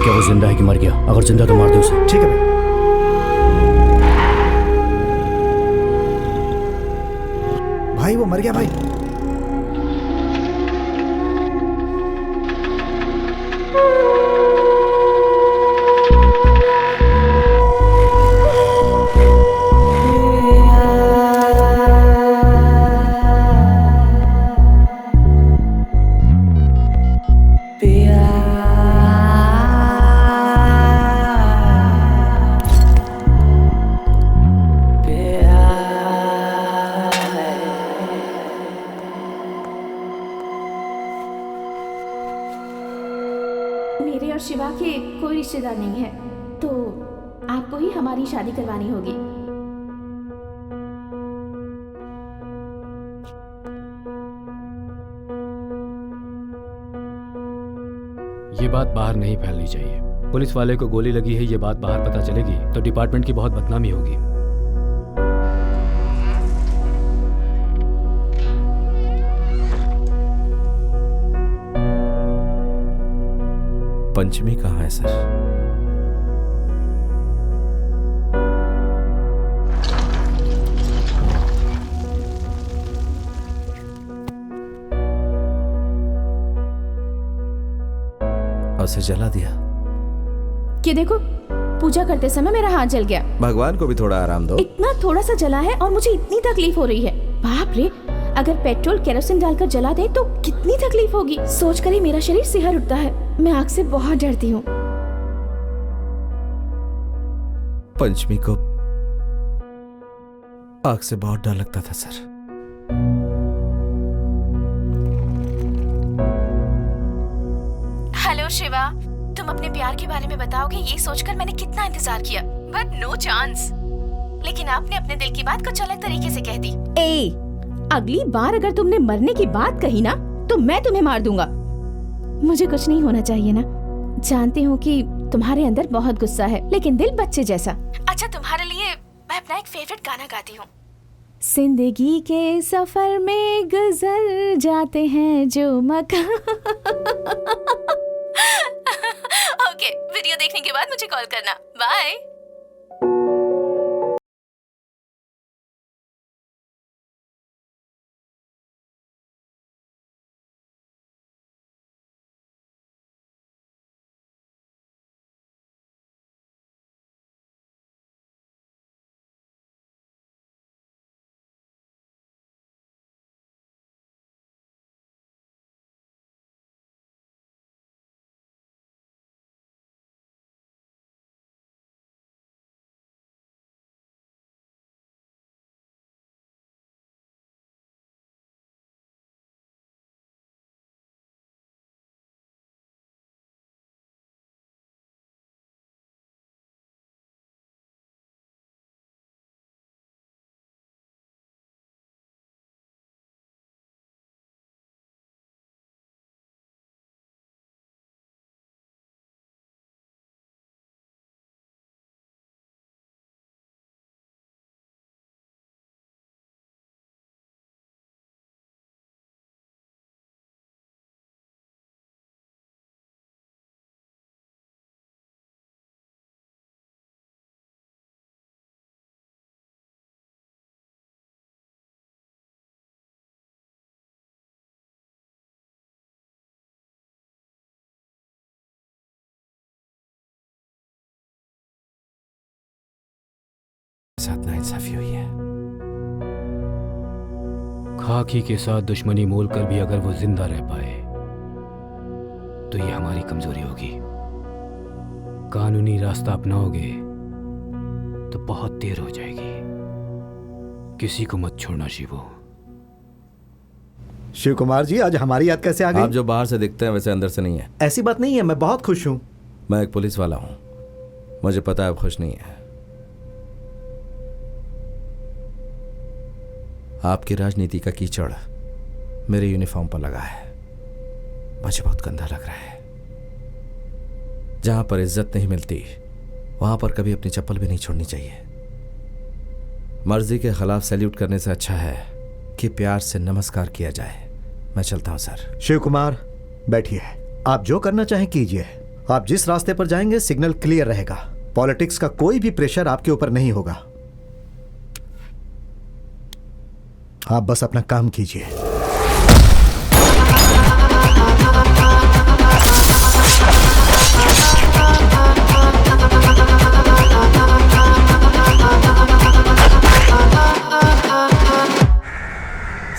क्या वो जिंदा है कि मर गया? अगर जिंदा तो मार दो उसे। ठीक है भाई। भाई वो मर गया भाई। शिवा के कोई रिश्तेदार नहीं है, तो आपको ही हमारी शादी करवानी होगी। ये बात बाहर नहीं फैलनी चाहिए। पुलिस वाले को गोली लगी है, ये बात बाहर पता चलेगी तो डिपार्टमेंट की बहुत बदनामी होगी। पंचमी कहाँ है सर? उसे जला दिया। कि देखो, पूजा करते समय मेरा हाथ जल गया। भगवान को भी थोड़ा आराम दो। इतना थोड़ा सा जला है और मुझे इतनी तकलीफ हो रही है। बाप रे, अगर पेट्रोल केरोसिन डालकर जला दे तो कितनी तकलीफ होगी। सोचकर ही मेरा शरीर सिहर उठता है। मैं आग से बहुत डरती हूँ। पंचमी को आग से बहुत डर लगता था सर। हेलो शिवा, तुम अपने प्यार के बारे में बताओगे ये सोचकर मैंने कितना इंतजार किया, बट नो चांस। लेकिन आपने अपने दिल की बात कुछ अलग तरीके से कह दी। ए, अगली बार अगर तुमने मरने की बात कही ना तो मैं तुम्हें मार दूंगा। मुझे कुछ नहीं होना चाहिए ना। जानती हूँ कि तुम्हारे अंदर बहुत गुस्सा है, लेकिन दिल बच्चे जैसा। अच्छा, तुम्हारे लिए मैं अपना एक फेवरेट गाना गाती हूँ। जिंदगी के सफर में गुजर जाते हैं जो मकान। ओके, वीडियो देखने के बाद मुझे कॉल करना। बाय। साथ नाइंसाफी हुई है। खाकी के साथ दुश्मनी मोल कर भी अगर वो जिंदा रह पाए तो ये हमारी कमजोरी होगी। कानूनी रास्ता अपनाओगे तो बहुत देर हो जाएगी। किसी को मत छोड़ना शिवो। शिव कुमार जी, आज हमारी याद कैसे आ गई? आप जो बाहर से दिखते हैं वैसे अंदर से नहीं है। ऐसी बात नहीं है, मैं बहुत खुश हूँ। मैं एक पुलिस वाला हूँ, मुझे पता है आप खुश नहीं है। आपकी राजनीति का कीचड़ मेरे यूनिफॉर्म पर लगा है, मुझे बहुत गंदा लग रहा है। जहां पर इज्जत नहीं मिलती वहां पर कभी अपनी चप्पल भी नहीं छोड़नी चाहिए। मर्जी के खिलाफ सैल्यूट करने से अच्छा है कि प्यार से नमस्कार किया जाए। मैं चलता हूं सर। शिव कुमार, बैठिए। आप जो करना चाहें कीजिए। आप जिस रास्ते पर जाएंगे सिग्नल क्लियर रहेगा। पॉलिटिक्स का कोई भी प्रेशर आपके ऊपर नहीं होगा। आप बस अपना काम कीजिए।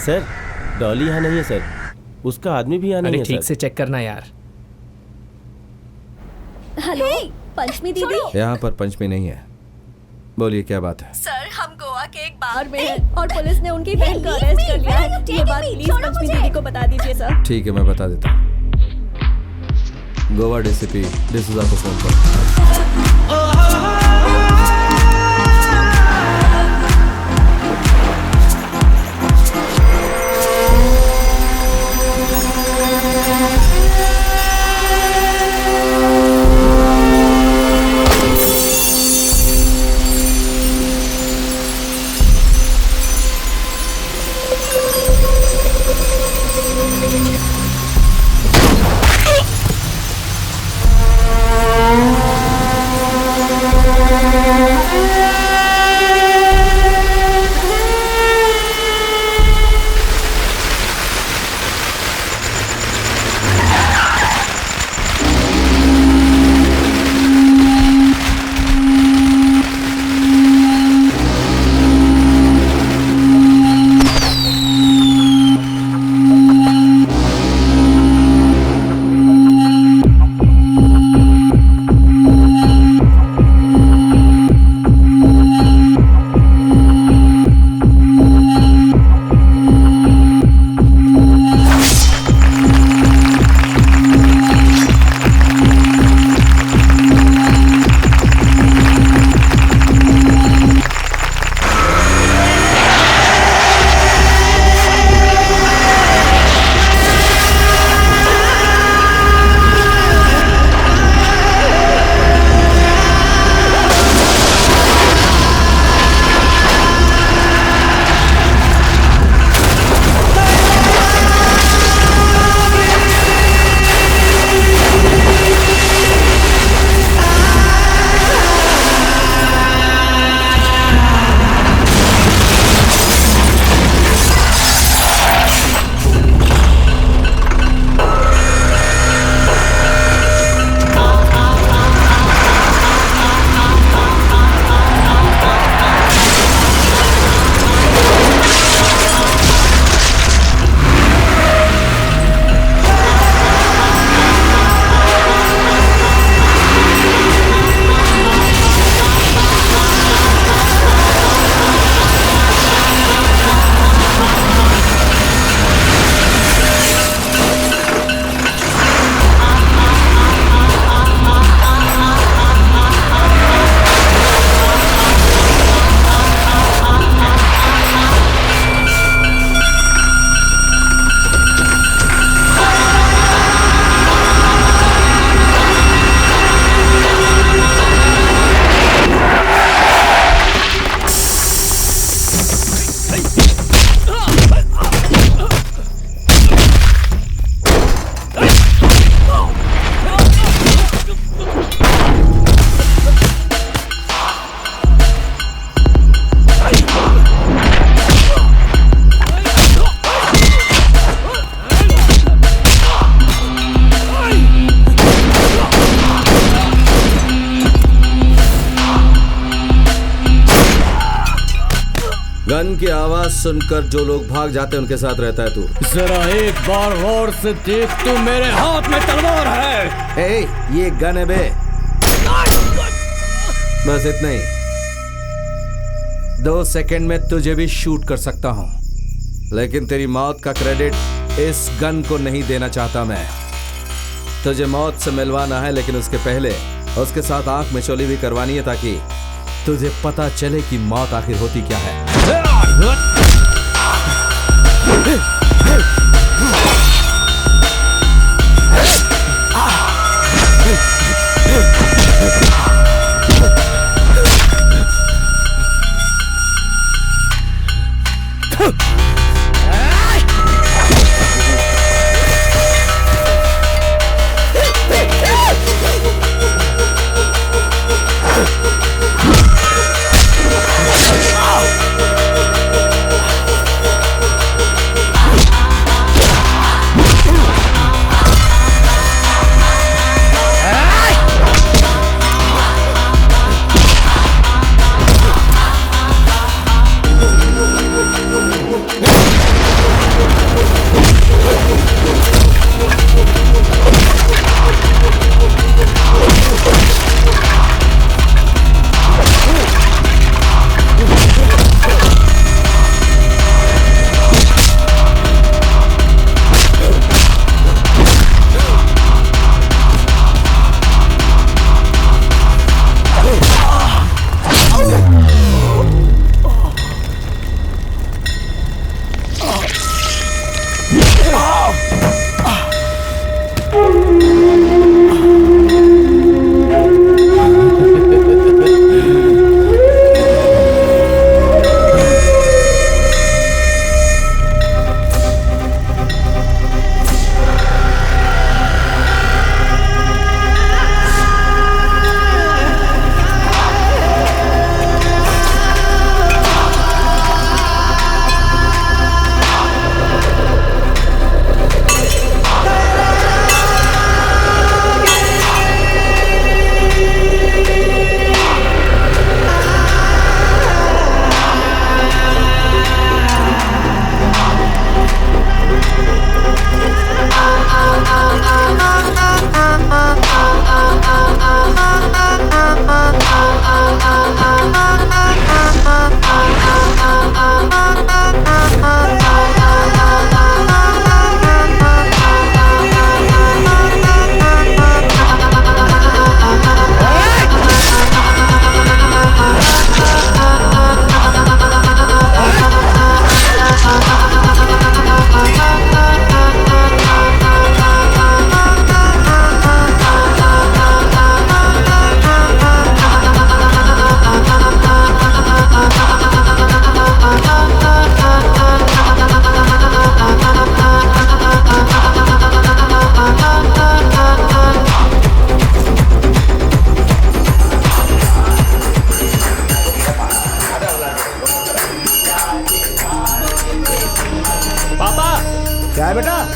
सर, डॉली यहाँ नहीं है सर। उसका आदमी भी यहाँ नहीं है। ठीक से चेक करना यार। हेलो पंचमी दीदी। यहाँ पर पंचमी नहीं है। बोलिए क्या बात है? सर, हम गोवा के एक बार में हैं और पुलिस ने उनकी बहन को अरेस्ट कर लिया है। ये बात प्लीज पंचमी दीदी को बता दीजिए सर। ठीक है, मैं बता देता हूँ। गोवा डीसीपी डिसूजा को फोन कर। गन की आवाज सुनकर जो लोग भाग जाते हैं उनके साथ रहता है तू। जरा एक बार गौर से देख, तू मेरे हाथ में तलवार है। ए, ये गन है बे। बस इतना ही। 2 सेकंड में तुझे भी शूट कर सकता हूं, लेकिन तेरी मौत का क्रेडिट इस गन को नहीं देना चाहता मैं। तुझे मौत से मिलवाना है, लेकिन उसके पहले उसके साथ आंख मिचौली भी करवानी है, ताकि तुझे पता चले कि मौत आखिर होती क्या है।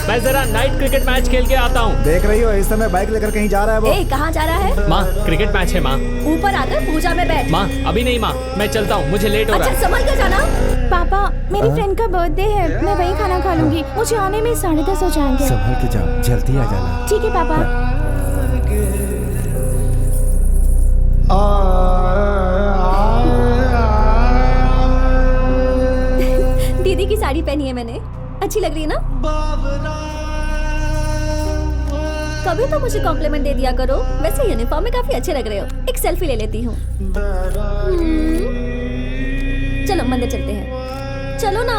मैं जरा नाइट क्रिकेट मैच खेल के आता हूँ। देख रही हो इस समय बाइक लेकर कहीं जा रहा है वो। कहाँ जा रहा है? माँ क्रिकेट मैच है माँ। ऊपर आकर पूजा में बैठ। माँ अभी नहीं माँ, मैं चलता हूँ, मुझे लेट हो रहा है। अच्छा संभल कर जाना। पापा मेरी फ्रेंड का बर्थडे है, मैं वही खाना खा लूंगी, मुझे आने में 10:30 हो जाएंगे। संभल के जाओ, जल्दी आ जाना। ठीक है पापा। दीदी की साड़ी पहनी है मैंने, अच्छी लग रही है ना? कभी तो मुझे कॉम्प्लीमेंट दे दिया करो। वैसे यूनिफॉर्म में काफी अच्छे लग रहे हो। एक सेल्फी ले लेती हूँ। चलो मंदिर चलते हैं। चलो ना।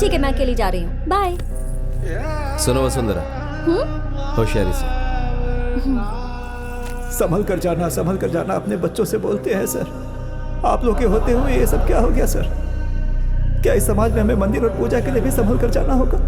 ठीक है मैं अकेली जा रही हूँ, बाय। सुनो वसुंधरा, होशियारी से। संभल कर जाना, संभल कर जाना। अपने बच्चों से बोलते हैं सर। आप लोग के होते हुए ये सब क्या हो गया सर? क्या इस समाज में हमें मंदिर और पूजा के लिए भी संभल कर जाना होगा?